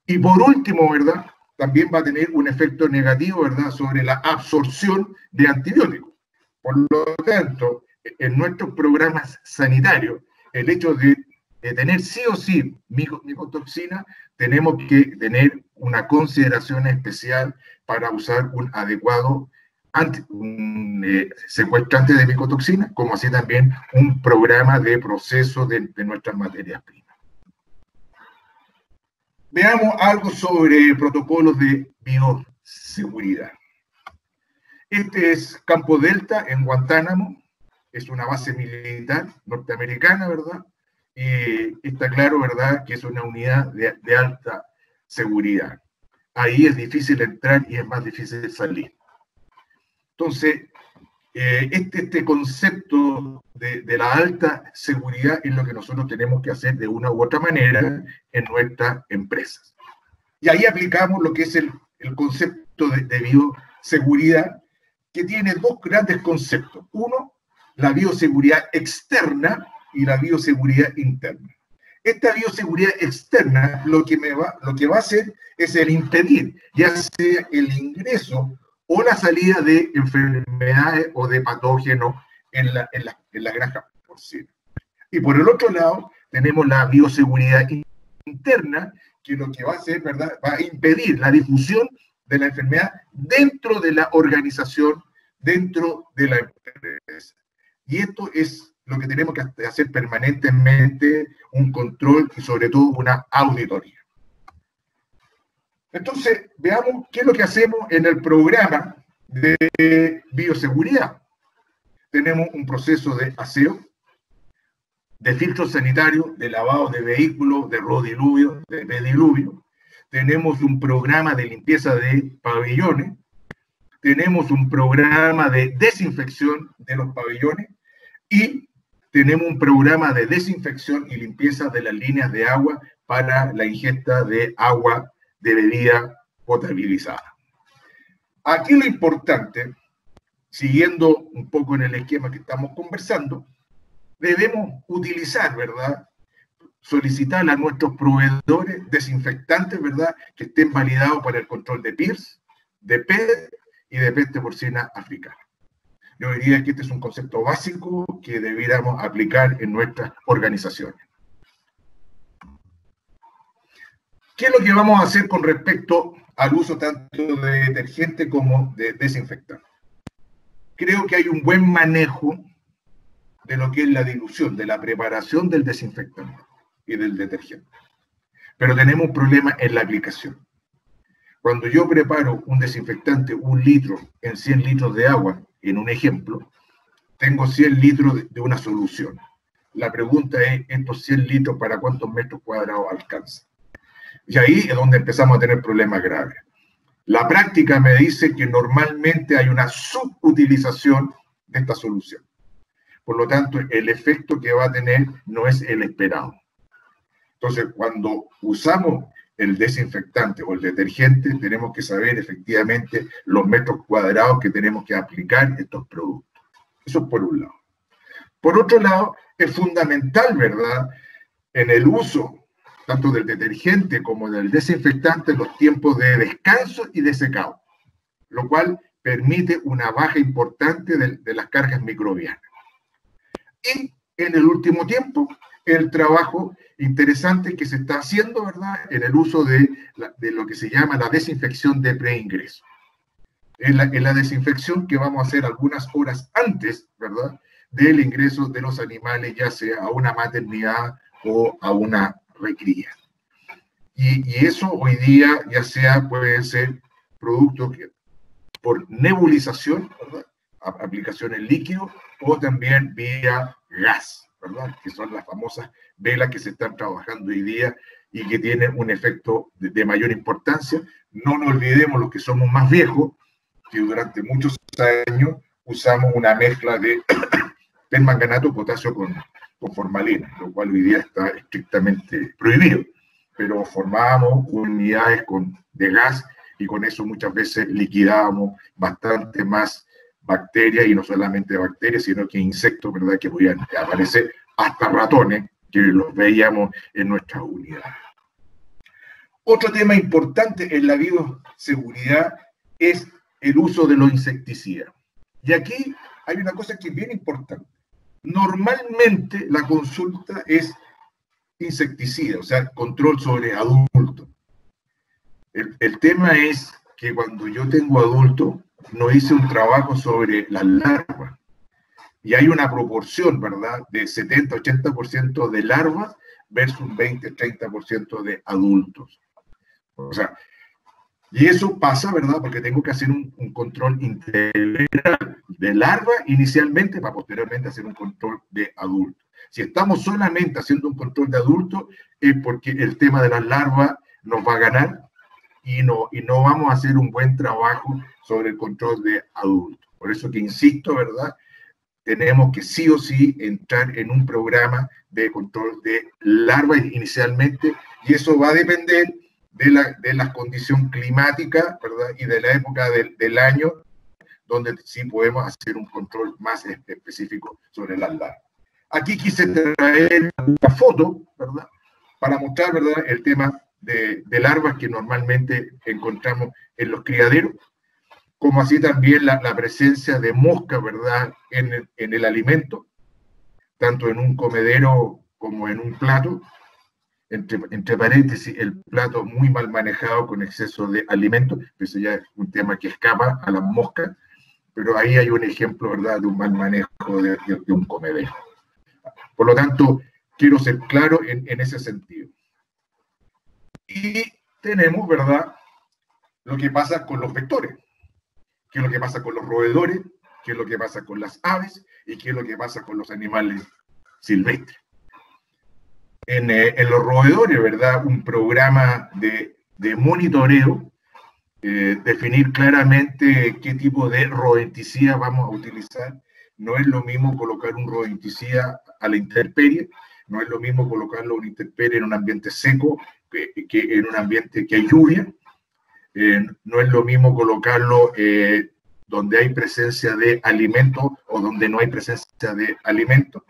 Y por último, ¿verdad?, también va a tener un efecto negativo, ¿verdad?, sobre la absorción de antibióticos. Por lo tanto, en nuestros programas sanitarios, el hecho de tener sí o sí micotoxina, tenemos que tener una consideración especial para usar un adecuado secuestrante de micotoxina, como así también un programa de proceso de nuestras materias primas. Veamos algo sobre protocolos de bioseguridad. Este es Campo Delta en Guantánamo, es una base militar norteamericana, ¿verdad? Y está claro, ¿verdad?, que es una unidad de alta seguridad. Ahí es difícil entrar y es más difícil salir. Entonces, este concepto de la alta seguridad es lo que nosotros tenemos que hacer de una u otra manera en nuestras empresas. Y ahí aplicamos lo que es el concepto de bioseguridad, que tiene dos grandes conceptos. Uno, la bioseguridad externa y la bioseguridad interna. Esta bioseguridad externa lo que va a hacer es el impedir, ya sea el ingreso o la salida de enfermedades o de patógenos en la granja porcina. Y por el otro lado, tenemos la bioseguridad interna, que lo que va a hacer, ¿verdad?, va a impedir la difusión de la enfermedad dentro de la organización, dentro de la empresa. Y esto es lo que tenemos que hacer permanentemente, un control y sobre todo una auditoría. Entonces, veamos qué es lo que hacemos en el programa de bioseguridad. Tenemos un proceso de aseo, de filtro sanitario, de lavado de vehículos, de rodiluvio, de pediluvio. Tenemos un programa de limpieza de pabellones. Tenemos un programa de desinfección de los pabellones. Y tenemos un programa de desinfección y limpieza de las líneas de agua para la ingesta de agua de bebida potabilizada. Aquí lo importante, siguiendo un poco en el esquema que estamos conversando, debemos utilizar, ¿verdad?, solicitar a nuestros proveedores desinfectantes, ¿verdad?, que estén validados para el control de PIRS, de PED y de peste porcina africana. Yo diría que este es un concepto básico que debiéramos aplicar en nuestras organizaciones. ¿Qué es lo que vamos a hacer con respecto al uso tanto de detergente como de desinfectante? Creo que hay un buen manejo de lo que es la dilución, de la preparación del desinfectante y del detergente. Pero tenemos un problema en la aplicación. Cuando yo preparo un desinfectante, 1 litro en 100 litros de agua, en un ejemplo, tengo 100 litros de una solución. La pregunta es, ¿estos 100 litros para cuántos metros cuadrados alcanzan? Y ahí es donde empezamos a tener problemas graves. La práctica me dice que normalmente hay una subutilización de esta solución. Por lo tanto, el efecto que va a tener no es el esperado. Entonces, cuando usamos el desinfectante o el detergente, tenemos que saber efectivamente los metros cuadrados que tenemos que aplicar estos productos. Eso por un lado. Por otro lado, es fundamental, ¿verdad?, en el uso tanto del detergente como del desinfectante, los tiempos de descanso y de secado, lo cual permite una baja importante de las cargas microbianas. Y en el último tiempo, el trabajo interesante que se está haciendo, ¿verdad?, en el uso de lo que se llama la desinfección de preingreso. en la desinfección que vamos a hacer algunas horas antes, ¿verdad?, del ingreso de los animales, ya sea a una maternidad o a una recría. Y eso hoy día ya sea, puede ser producto que, por nebulización, ¿verdad?, aplicación en líquido, o también vía gas, ¿verdad?, que son las famosas velas que se están trabajando hoy día y que tienen un efecto de mayor importancia. No nos olvidemos, los que somos más viejos, que durante muchos años usamos una mezcla de permanganato potasio con formalina, lo cual hoy día está estrictamente prohibido, pero formábamos unidades de gas y con eso muchas veces liquidábamos bastante más bacterias, y no solamente bacterias, sino que insectos, ¿verdad?, que podían aparecer, hasta ratones, que los veíamos en nuestras unidades. Otro tema importante en la bioseguridad es el uso de los insecticidas. Y aquí hay una cosa que es bien importante. Normalmente la consulta es insecticida, o sea, control sobre adultos. El tema es que cuando yo tengo adultos, no hice un trabajo sobre las larvas. Y hay una proporción, ¿verdad?, de 70-80% de larvas versus 20-30% de adultos. O sea, y eso pasa, ¿verdad?, porque tengo que hacer un control integral de larva inicialmente para posteriormente hacer un control de adultos. Si estamos solamente haciendo un control de adultos, es porque el tema de las larvas nos va a ganar y no vamos a hacer un buen trabajo sobre el control de adultos. Por eso que insisto, ¿verdad?, tenemos que sí o sí entrar en un programa de control de larvas inicialmente, y eso va a depender de la condición climática, ¿verdad?, y de la época del año, donde sí podemos hacer un control más específico sobre las larvas. Aquí quise traer una foto, ¿verdad?, para mostrar, ¿verdad?, el tema de larvas que normalmente encontramos en los criaderos, como así también la presencia de mosca, ¿verdad?, en el alimento, tanto en un comedero como en un plato. Entre paréntesis, el plato muy mal manejado con exceso de alimento, eso ya es un tema que escapa a las moscas, pero ahí hay un ejemplo, ¿verdad?, de un mal manejo de un comedero. Por lo tanto, quiero ser claro en ese sentido. Y tenemos, ¿verdad?, lo que pasa con los vectores, qué es lo que pasa con los roedores, qué es lo que pasa con las aves y qué es lo que pasa con los animales silvestres. En los roedores, ¿verdad?, un programa de monitoreo, definir claramente qué tipo de rodenticida vamos a utilizar. No es lo mismo colocar un rodenticida a la intemperie, no es lo mismo colocarlo a una intemperie en un ambiente seco que en un ambiente que hay lluvia. No es lo mismo colocarlo donde hay presencia de alimento o donde no hay presencia de alimento.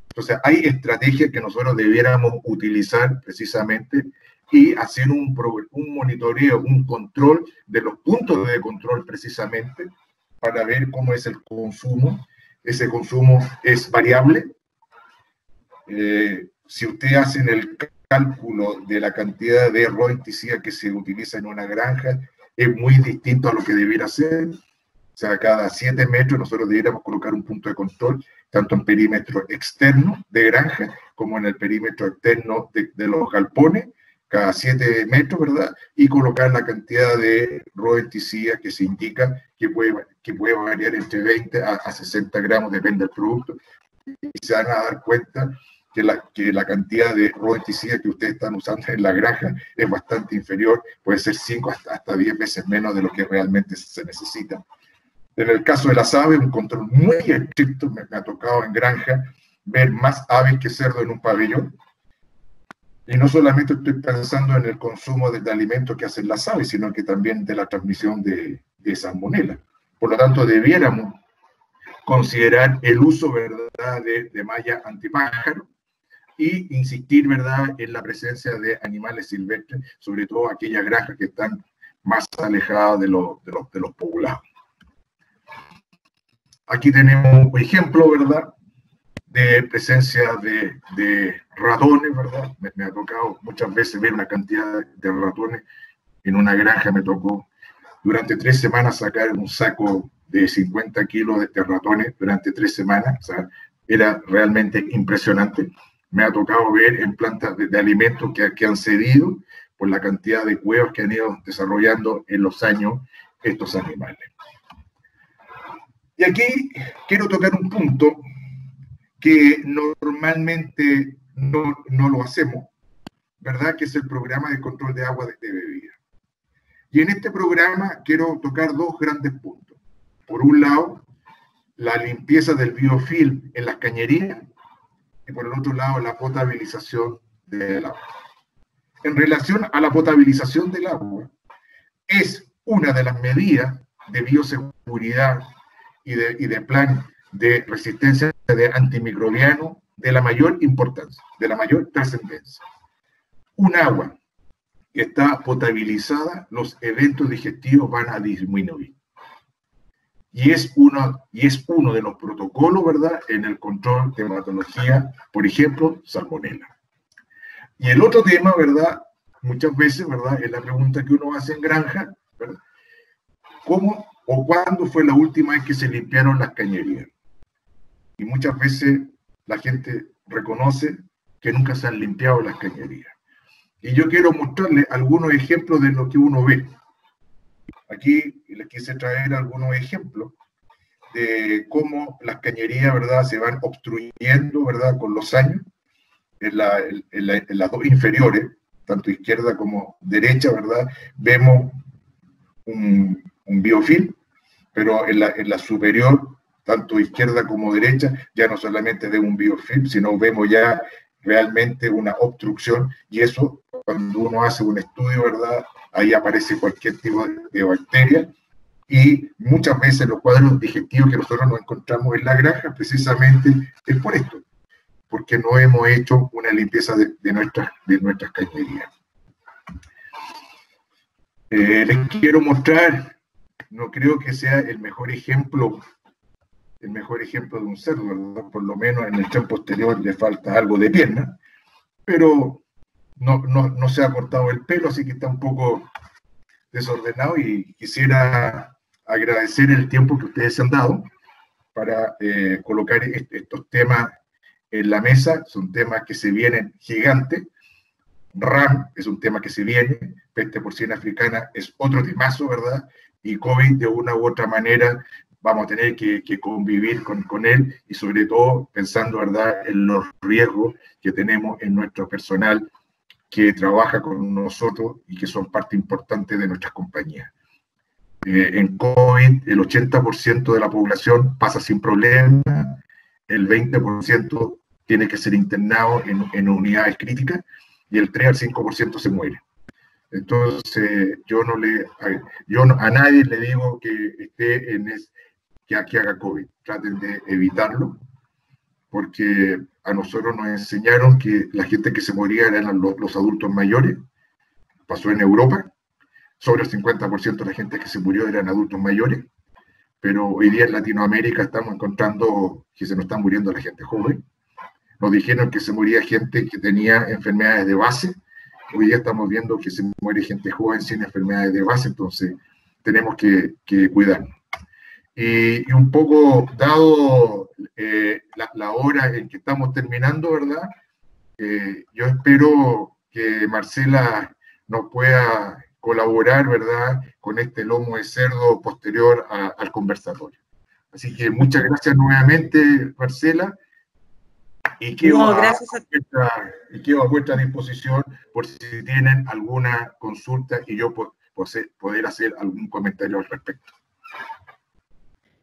Entonces, hay estrategias que nosotros debiéramos utilizar precisamente y hacer un monitoreo, un control de los puntos de control precisamente para ver cómo es el consumo. Ese consumo es variable. Si ustedes hacen el cálculo de la cantidad de rodenticida que se utiliza en una granja, es muy distinto a lo que debiera ser. O sea, cada 7 metros nosotros debiéramos colocar un punto de control, tanto en perímetro externo de granja como en el perímetro externo de los galpones, cada 7 metros, ¿verdad? Y colocar la cantidad de rodenticida que se indica que puede variar entre 20 a 60 gramos, depende del producto. Y se van a dar cuenta que la cantidad de rodenticida que ustedes están usando en la granja es bastante inferior, puede ser 5 hasta 10 veces menos de lo que realmente se necesita. En el caso de las aves, un control muy estricto. Me ha tocado en granja ver más aves que cerdo en un pabellón. Y no solamente estoy pensando en el consumo de alimentos que hacen las aves, sino que también de la transmisión de salmonela. Por lo tanto, debiéramos considerar el uso, ¿verdad?, de malla antipájaro y insistir, ¿verdad?, en la presencia de animales silvestres, sobre todo aquellas granjas que están más alejadas de los poblados. Aquí tenemos un ejemplo, ¿verdad?, de presencia de ratones, ¿verdad? Me ha tocado muchas veces ver una cantidad de ratones en una granja. Me tocó durante 3 semanas sacar un saco de 50 kilos de ratones durante 3 semanas, o sea, era realmente impresionante. Me ha tocado ver en plantas de alimentos que han cedido por la cantidad de cuevas que han ido desarrollando en los años estos animales. Y aquí quiero tocar un punto que normalmente no lo hacemos, ¿verdad? Que es el programa de control de agua de bebida. Y en este programa quiero tocar 2 grandes puntos. Por un lado, la limpieza del biofilm en las cañerías, y por el otro lado, la potabilización del agua. En relación a la potabilización del agua, es una de las medidas de bioseguridad y de plan de resistencia de antimicrobiano de la mayor importancia, de la mayor trascendencia. Un agua que está potabilizada, los eventos digestivos van a disminuir. Y es uno de los protocolos, ¿verdad?, en el control de patología, por ejemplo, salmonela. Y el otro tema, ¿verdad?, muchas veces, ¿verdad?, es la pregunta que uno hace en granja, ¿verdad? ¿Cómo o cuándo fue la última vez que se limpiaron las cañerías? Y muchas veces la gente reconoce que nunca se han limpiado las cañerías. Y yo quiero mostrarles algunos ejemplos de lo que uno ve. Aquí les quise traer algunos ejemplos de cómo las cañerías, ¿verdad?, se van obstruyendo, ¿verdad?, con los años, en las 2 inferiores, tanto izquierda como derecha, ¿verdad?, vemos un biofilm, pero en la superior, tanto izquierda como derecha, ya no solamente vemos un biofilm, sino vemos ya realmente una obstrucción, y eso, cuando uno hace un estudio, ¿verdad?, ahí aparece cualquier tipo de bacteria, y muchas veces los cuadros digestivos que nosotros nos encontramos en la granja, precisamente es por esto, porque no hemos hecho una limpieza de nuestras cañerías. Les quiero mostrar, no creo que sea el mejor ejemplo de un cerdo, ¿verdad? Por lo menos en el tren posterior le falta algo de pierna, pero no se ha cortado el pelo, así que está un poco desordenado, y quisiera agradecer el tiempo que ustedes se han dado para colocar estos temas en la mesa. Son temas que se vienen gigantes. RAM es un tema que se viene, peste porcina africana es otro temazo, ¿verdad? Y COVID, de una u otra manera, vamos a tener que convivir con él, y sobre todo pensando, ¿verdad?, en los riesgos que tenemos en nuestro personal que trabaja con nosotros y que son parte importante de nuestras compañías. En COVID, el 80% de la población pasa sin problema, el 20% tiene que ser internado en unidades críticas, y el 3 al 5% se muere. Entonces, yo a nadie le digo que esté que haga COVID. Traten de evitarlo, porque a nosotros nos enseñaron que la gente que se moría eran los adultos mayores. Pasó en Europa, sobre el 50% de la gente que se murió eran adultos mayores, pero hoy día en Latinoamérica estamos encontrando que se nos está muriendo la gente joven. Nos dijeron que se moría gente que tenía enfermedades de base, hoy día estamos viendo que se muere gente joven sin enfermedades de base, entonces tenemos que cuidarnos. Y un poco dado la hora en que estamos terminando, ¿verdad? Yo espero que Marcela nos pueda colaborar, ¿verdad?, con este lomo de cerdo posterior al conversatorio. Así que muchas gracias nuevamente, Marcela, y quedo a vuestra disposición por si tienen alguna consulta y yo poder hacer algún comentario al respecto.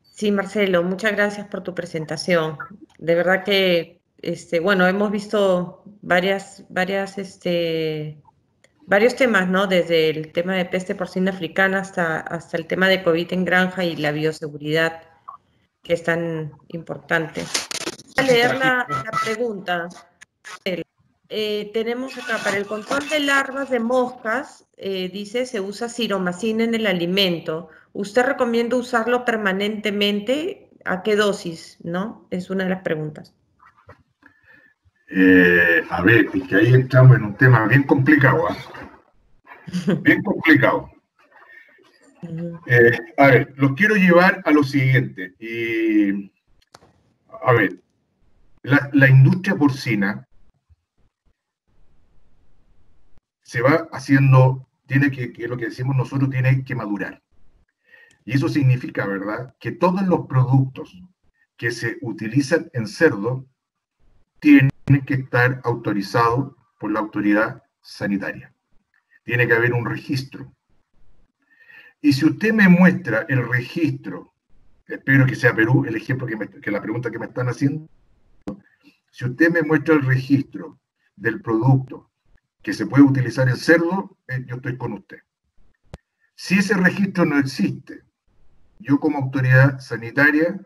Sí, Marcelo, muchas gracias por tu presentación. De verdad que, bueno, hemos visto varios temas, ¿no? Desde el tema de peste porcina africana hasta el tema de COVID en granja y la bioseguridad, que es tan importante. Voy a leer la pregunta. Tenemos acá, para el control de larvas de moscas, dice, se usa ciromacina en el alimento. ¿Usted recomienda usarlo permanentemente? ¿A qué dosis? ¿No? Es una de las preguntas. A ver, es que ahí entramos en un tema bien complicado, ¿eh? Bien complicado. A ver, los quiero llevar a lo siguiente. Y, a ver, la industria porcina se va haciendo, que lo que decimos nosotros, tiene que madurar. Y eso significa, ¿verdad?, que todos los productos que se utilizan en cerdo tienen que estar autorizados por la autoridad sanitaria. Tiene que haber un registro. Y si usted me muestra el registro, espero que sea Perú el ejemplo que la pregunta que me están haciendo, si usted me muestra el registro del producto que se puede utilizar en cerdo, yo estoy con usted. Si ese registro no existe, yo como autoridad sanitaria,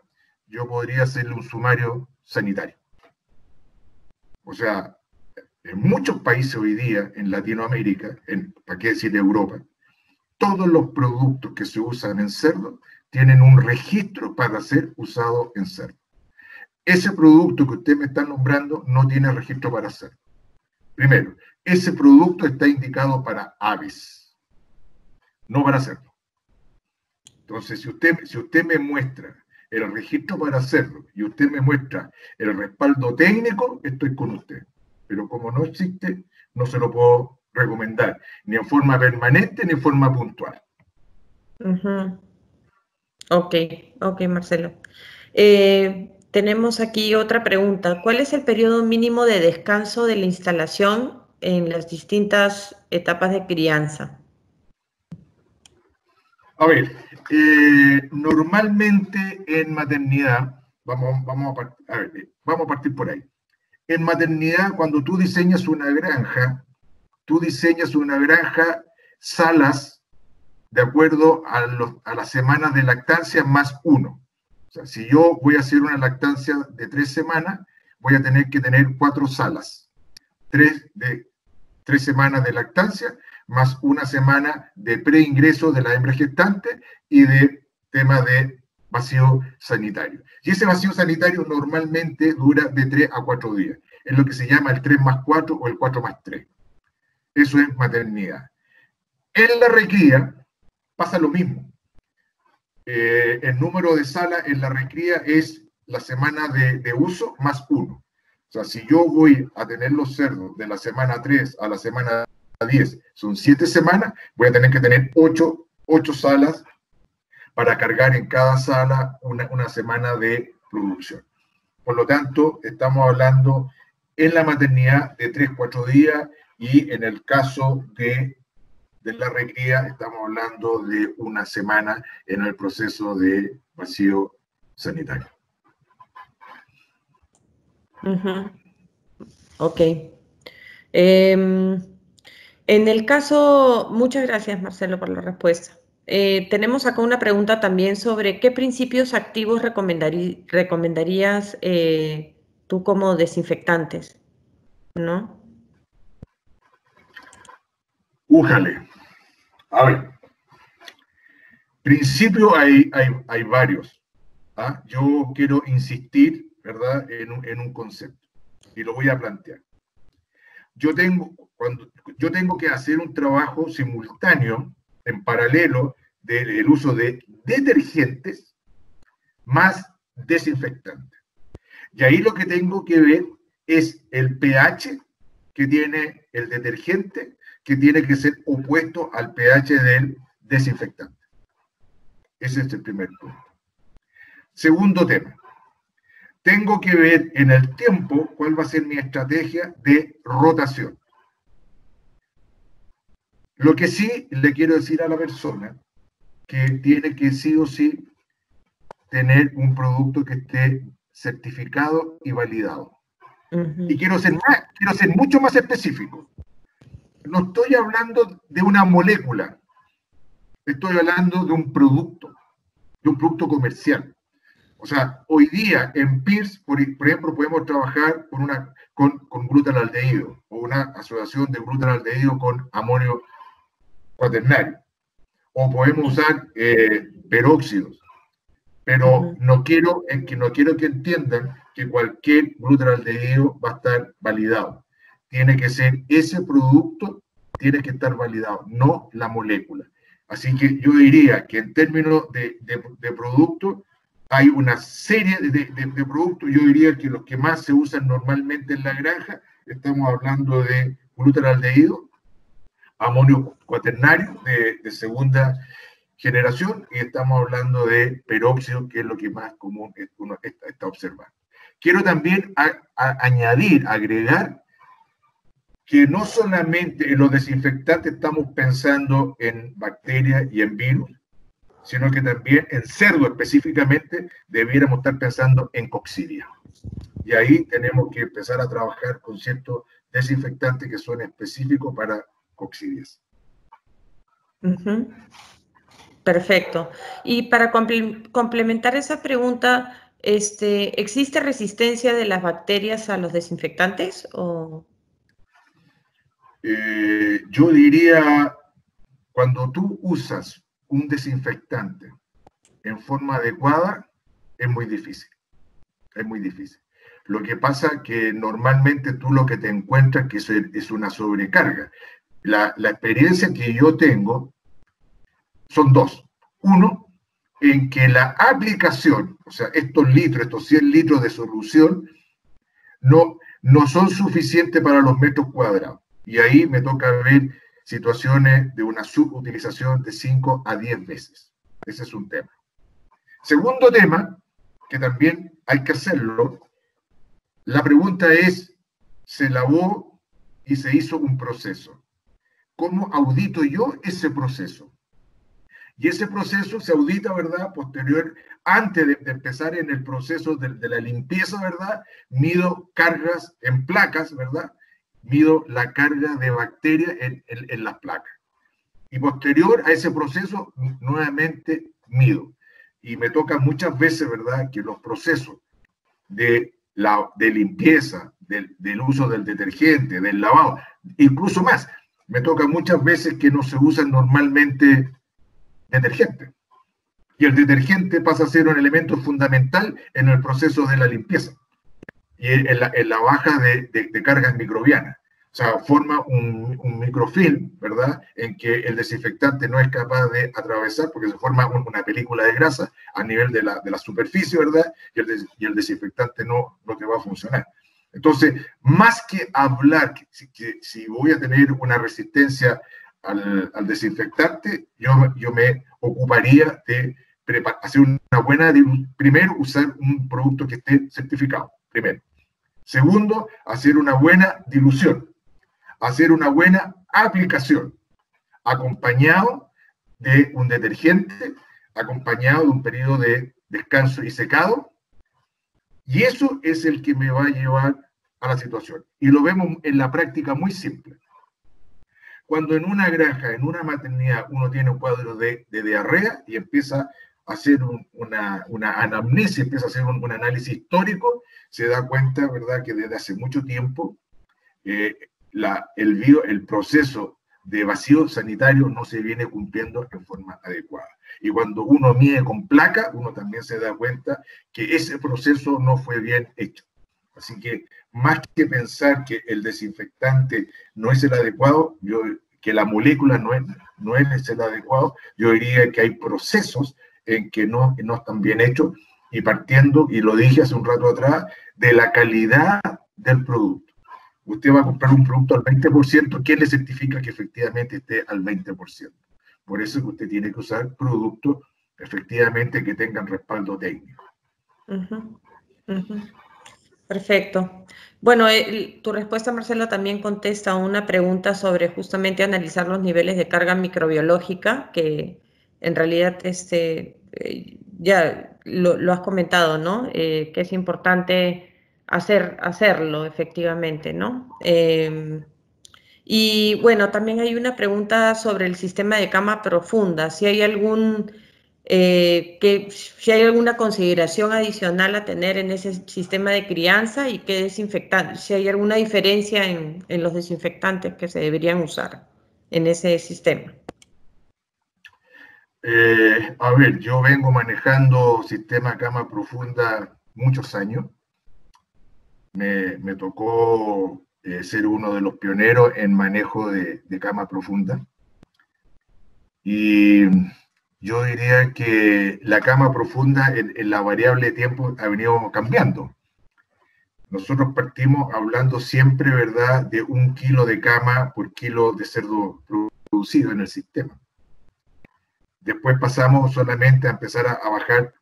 yo podría hacerle un sumario sanitario. O sea, en muchos países hoy día, en Latinoamérica, ¿para qué decir Europa?, todos los productos que se usan en cerdo tienen un registro para ser usado en cerdo. Ese producto que usted me está nombrando no tiene registro para cerdo. Primero, ese producto está indicado para aves, no para cerdo. Entonces, si usted me muestra el registro para cerdo y usted me muestra el respaldo técnico, estoy con usted. Pero como no existe, no se lo puedo recomendar, ni en forma permanente ni en forma puntual. Ok, Marcelo. Tenemos aquí otra pregunta. ¿Cuál es el periodo mínimo de descanso de la instalación en las distintas etapas de crianza? A ver, normalmente en maternidad, vamos a partir por ahí. En maternidad, cuando tú diseñas una granja, salas de acuerdo a las semanas de lactancia más 1. O sea, si yo voy a hacer una lactancia de 3 semanas, voy a tener que tener 4 salas. 3 semanas de lactancia, más 1 semana de preingreso de la hembra gestante y de tema de vacío sanitario. Y ese vacío sanitario normalmente dura de 3 a 4 días. Es lo que se llama el 3+4 o el 4+3. Eso es maternidad. En la recría pasa lo mismo. El número de salas en la recría es la semana de uso más 1. O sea, si yo voy a tener los cerdos de la semana 3 a la semana 10, son 7 semanas, voy a tener que tener 8 salas para cargar en cada sala una semana de producción. Por lo tanto, estamos hablando en la maternidad de 3-4 días y en el caso de la recría estamos hablando de 1 semana en el proceso de vacío sanitario. Ok. En el caso, muchas gracias Marcelo por la respuesta. Tenemos acá una pregunta también sobre qué principios activos recomendarías tú como desinfectantes, ¿no? Újale. A ver, principios hay varios. ¿Ah? Yo quiero insistir, ¿verdad?, en un concepto y lo voy a plantear. Yo tengo que hacer un trabajo simultáneo, en paralelo, del uso de detergentes más desinfectantes. Y ahí lo que tengo que ver es el pH que tiene el detergente, que tiene que ser opuesto al pH del desinfectante. Ese es el primer punto. Segundo tema. Tengo que ver en el tiempo cuál va a ser mi estrategia de rotación. Lo que sí le quiero decir a la persona que tiene que sí o sí tener un producto que esté certificado y validado. Y quiero ser mucho más específico. No estoy hablando de una molécula, estoy hablando de un producto comercial. O sea, hoy día en PIRS, por ejemplo, podemos trabajar con glutaraldehído o una asociación de glutaraldehído con amonio cuaternario. O podemos usar peróxidos. Pero no quiero que entiendan que cualquier glutaraldehído va a estar validado. Tiene que ser ese producto, tiene que estar validado, no la molécula. Así que yo diría que en términos de productos, hay una serie de productos. Yo diría que los que más se usan normalmente en la granja, estamos hablando de glutaraldehído, amonio cuaternario de segunda generación, y estamos hablando de peróxido, que es lo que más común uno está observando. Quiero también agregar que no solamente en los desinfectantes estamos pensando en bacterias y en virus, sino que también en cerdo específicamente debiéramos estar pensando en coccidia. Y ahí tenemos que empezar a trabajar con ciertos desinfectantes que son específicos para coccidias. Uh-huh. Perfecto. Y para complementar esa pregunta, ¿existe resistencia de las bacterias a los desinfectantes? ¿O? Yo diría, cuando tú usas un desinfectante en forma adecuada, es muy difícil. Es muy difícil. Lo que pasa es que normalmente tú lo que te encuentras que es una sobrecarga. La experiencia que yo tengo son dos. Uno, en que la aplicación, o sea, estos 100 litros de solución, no son suficientes para los metros cuadrados. Y ahí me toca ver situaciones de una subutilización de 5 a 10 veces. Ese es un tema. Segundo tema, que también hay que hacerlo, la pregunta es, se lavó y se hizo un proceso. ¿Cómo audito yo ese proceso? Y ese proceso se audita, ¿verdad? Posterior, antes de empezar en el proceso de la limpieza, ¿verdad? Mido cargas en placas, ¿verdad? Mido la carga de bacterias en las placas. Y posterior a ese proceso, nuevamente mido. Y me toca muchas veces, ¿verdad? Que los procesos de limpieza, del uso del detergente, del lavado, incluso más, me toca muchas veces que no se usan normalmente detergente. Y el detergente pasa a ser un elemento fundamental en el proceso de la limpieza y en la baja de cargas microbianas. O sea, forma un microfilm, ¿verdad? En que el desinfectante no es capaz de atravesar porque se forma una película de grasa a nivel de la superficie, ¿verdad? Y el desinfectante no te va a funcionar. Entonces, más que hablar que si voy a tener una resistencia al desinfectante, yo me ocuparía de hacer una buena, primero usar un producto que esté certificado, primero. Segundo, hacer una buena dilución, hacer una buena aplicación, acompañado de un detergente, acompañado de un periodo de descanso y secado, y eso es el que me va a llevar a la situación. Y lo vemos en la práctica muy simple. Cuando en una granja, en una maternidad, uno tiene un cuadro de diarrea y empieza a hacer una anamnesis, empieza a hacer un análisis histórico, se da cuenta, ¿verdad?, que desde hace mucho tiempo el proceso de vacío sanitario no se viene cumpliendo en forma adecuada. Y cuando uno mide con placa, uno también se da cuenta que ese proceso no fue bien hecho. Así que más que pensar que el desinfectante no es el adecuado, que la molécula no es el adecuado, yo diría que hay procesos en que no están bien hechos, y partiendo, y lo dije hace un rato atrás, de la calidad del producto. Usted va a comprar un producto al 20%, ¿quién le certifica que efectivamente esté al 20%? Por eso es que usted tiene que usar productos efectivamente que tengan respaldo técnico. Uh-huh. Uh-huh. Perfecto. Bueno, tu respuesta, Marcelo, también contesta a una pregunta sobre justamente analizar los niveles de carga microbiológica, que en realidad ya lo has comentado, ¿no? Que es importante hacerlo efectivamente, ¿no? Y bueno, también hay una pregunta sobre el sistema de cama profunda, si hay si hay alguna consideración adicional a tener en ese sistema de crianza y qué desinfectante, si hay alguna diferencia en los desinfectantes que se deberían usar en ese sistema. A ver, yo vengo manejando sistema cama profunda muchos años. Me tocó ser uno de los pioneros en manejo de cama profunda. Y yo diría que la cama profunda en la variable de tiempo ha venido cambiando. Nosotros partimos hablando siempre, ¿verdad?, de 1 kilo de cama por kilo de cerdo producido en el sistema. Después pasamos solamente a empezar a bajar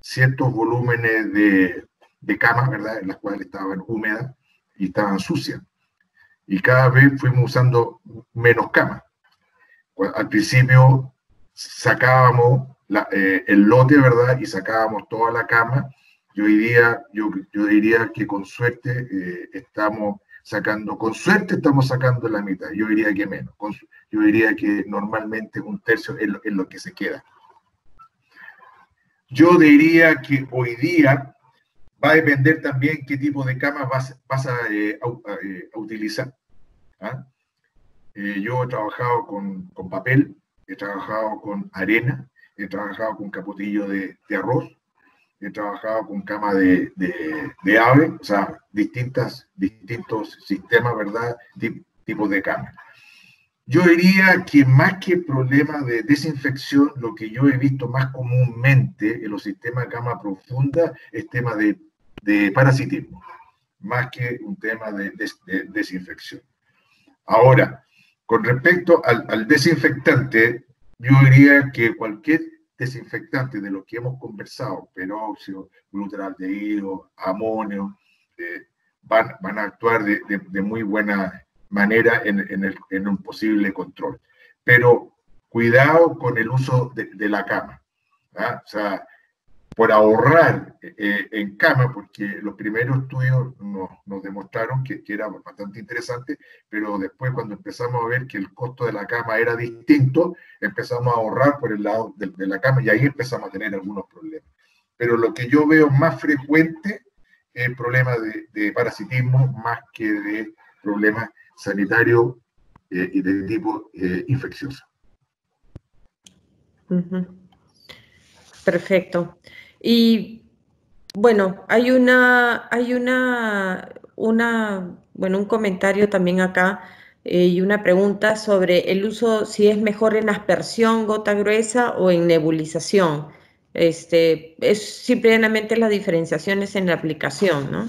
ciertos volúmenes de camas, ¿verdad?, en las cuales estaban húmedas y estaban sucias. Y cada vez fuimos usando menos camas. Al principio sacábamos el lote, ¿verdad?, y sacábamos toda la cama. Yo diría que con suerte estamos sacando la mitad. Yo diría que menos. Yo diría que normalmente 1/3 es lo que se queda. Yo diría que hoy día va a depender también qué tipo de cama vas a utilizar. ¿Ah? Yo he trabajado con papel, he trabajado con arena, he trabajado con capotillo de arroz, he trabajado con cama de ave, o sea, distintos sistemas, ¿verdad?, tipos de cama. Yo diría que más que problema de desinfección, lo que yo he visto más comúnmente en los sistemas de cama profunda es tema de parasitismo, más que un tema de desinfección. Ahora, con respecto al desinfectante, yo diría que cualquier desinfectante de los que hemos conversado, peróxido, glutaraldehído, amonio, van a actuar de muy buena manera en un posible control. Pero cuidado con el uso de la cama. ¿Ah? O sea, por ahorrar en cama, porque los primeros estudios nos demostraron que era bastante interesante, pero después cuando empezamos a ver que el costo de la cama era distinto, empezamos a ahorrar por el lado de la cama y ahí empezamos a tener algunos problemas. Pero lo que yo veo más frecuente es el problema de parasitismo más que de problemas sanitarios y de tipo infeccioso. Perfecto. Y bueno, hay un comentario también acá y una pregunta sobre el uso, si es mejor en aspersión, gota gruesa o en nebulización. Es simplemente las diferenciaciones en la aplicación, ¿no?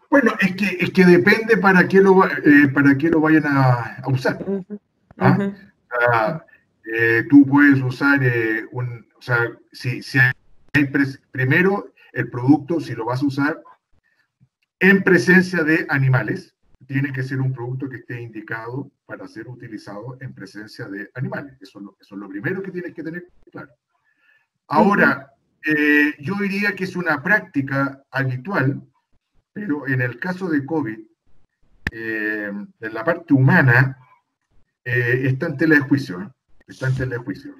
Bueno, es que depende para qué lo vayan a usar. ¿Ah? Tú puedes usar o sea, si hay primero el producto, si lo vas a usar en presencia de animales, tiene que ser un producto que esté indicado para ser utilizado en presencia de animales. Eso es lo primero que tienes que tener claro. Ahora, yo diría que es una práctica habitual, pero en el caso de COVID, en la parte humana, está en tela de juicio. Está en tela de juicio.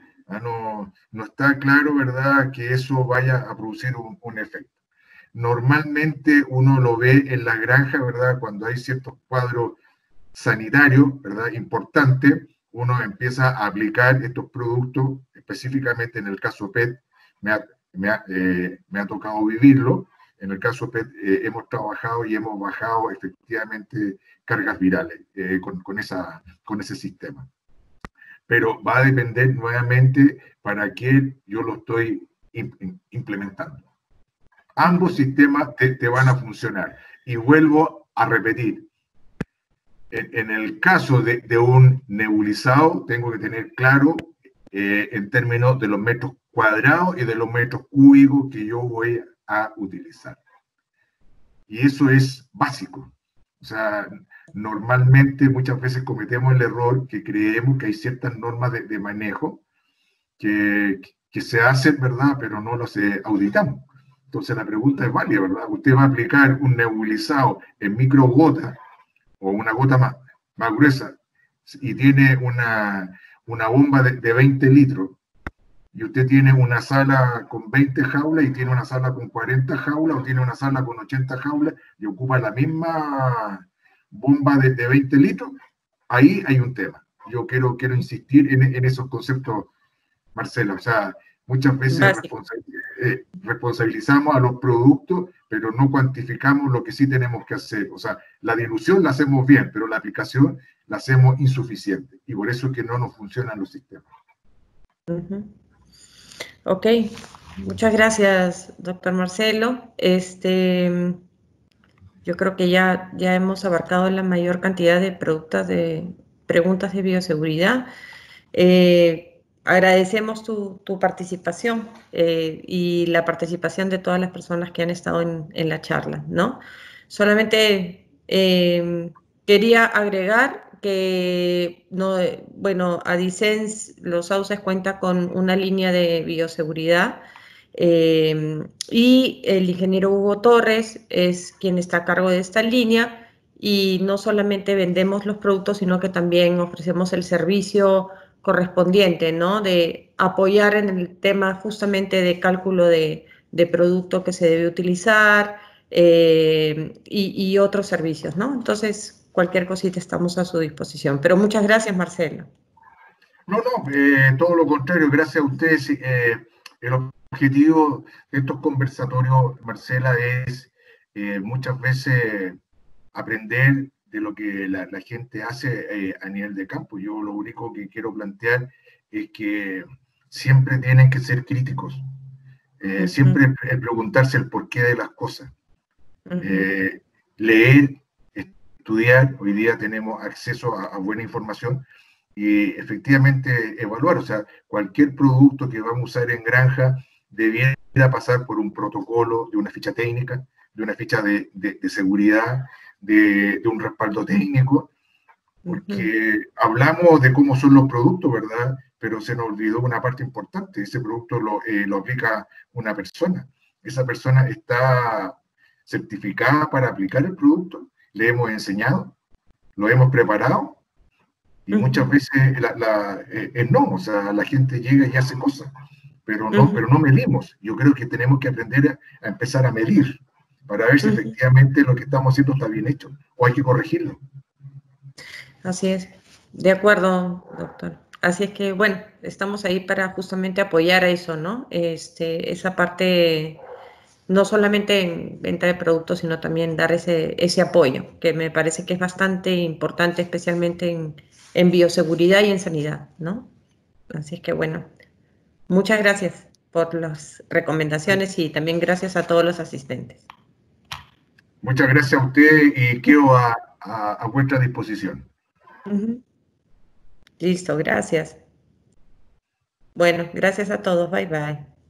No está claro, ¿verdad?, que eso vaya a producir un efecto. Normalmente uno lo ve en las granjas, ¿verdad?, cuando hay ciertos cuadros sanitarios, ¿verdad?, importantes, uno empieza a aplicar estos productos, específicamente en el caso PET, me ha tocado vivirlo. En el caso PET hemos trabajado y hemos bajado efectivamente cargas virales con ese sistema. Pero va a depender nuevamente para qué yo lo estoy implementando. Ambos sistemas te van a funcionar. Y vuelvo a repetir, en el caso de un nebulizado, tengo que tener claro en términos de los metros cuadrados y de los metros cúbicos que yo voy a utilizar. Y eso es básico. O sea, normalmente muchas veces cometemos el error que creemos que hay ciertas normas de manejo que se hacen, ¿verdad?, pero no las auditamos. Entonces la pregunta es válida, ¿verdad? Usted va a aplicar un nebulizado en microgota o una gota más gruesa y tiene una bomba de 20 litros y usted tiene una sala con 20 jaulas y tiene una sala con 40 jaulas o tiene una sala con 80 jaulas y ocupa la misma bomba de 20 litros, ahí hay un tema. Yo quiero insistir en esos conceptos, Marcela. O sea, muchas veces responsabilizamos a los productos, pero no cuantificamos lo que sí tenemos que hacer. O sea, la dilución la hacemos bien, pero la aplicación la hacemos insuficiente. Y por eso es que no nos funcionan los sistemas. Ok, muchas gracias, doctor Marcelo. Yo creo que ya hemos abarcado la mayor cantidad de preguntas de bioseguridad. Agradecemos tu participación y la participación de todas las personas que han estado en la charla, ¿no? Solamente quería agregar que, no, bueno, Adicens Los Sauces cuenta con una línea de bioseguridad y el ingeniero Hugo Torres es quien está a cargo de esta línea y no solamente vendemos los productos, sino que también ofrecemos el servicio correspondiente, ¿no? De apoyar en el tema justamente de cálculo de producto que se debe utilizar y otros servicios, ¿no? Entonces, cualquier cosita estamos a su disposición. Pero muchas gracias, Marcelo. No, todo lo contrario, gracias a ustedes. El objetivo de estos conversatorios, Marcela, es muchas veces aprender de lo que la gente hace a nivel de campo. Yo lo único que quiero plantear es que siempre tienen que ser críticos, siempre preguntarse el porqué de las cosas, leer, estudiar. Hoy día tenemos acceso a buena información y efectivamente evaluar. O sea, cualquier producto que vamos a usar en granja debiera pasar por un protocolo, de una ficha técnica, de una ficha de seguridad, de un respaldo técnico, porque hablamos de cómo son los productos, ¿verdad? Pero se nos olvidó una parte importante. Ese producto lo aplica una persona. Esa persona está certificada para aplicar el producto, le hemos enseñado, lo hemos preparado, y muchas veces no, o sea, la gente llega y hace cosas, pero no medimos. Yo creo que tenemos que aprender a empezar a medir para ver si efectivamente lo que estamos haciendo está bien hecho o hay que corregirlo. Así es, de acuerdo, doctor. Así es que, bueno, estamos ahí para justamente apoyar a eso, ¿no? Esa parte, no solamente en venta de productos, sino también dar ese apoyo, que me parece que es bastante importante, especialmente en bioseguridad y en sanidad, ¿no? Así es que, bueno, muchas gracias por las recomendaciones y también gracias a todos los asistentes. Muchas gracias a usted y quedo a vuestra disposición. Listo, gracias. Bueno, gracias a todos. Bye, bye.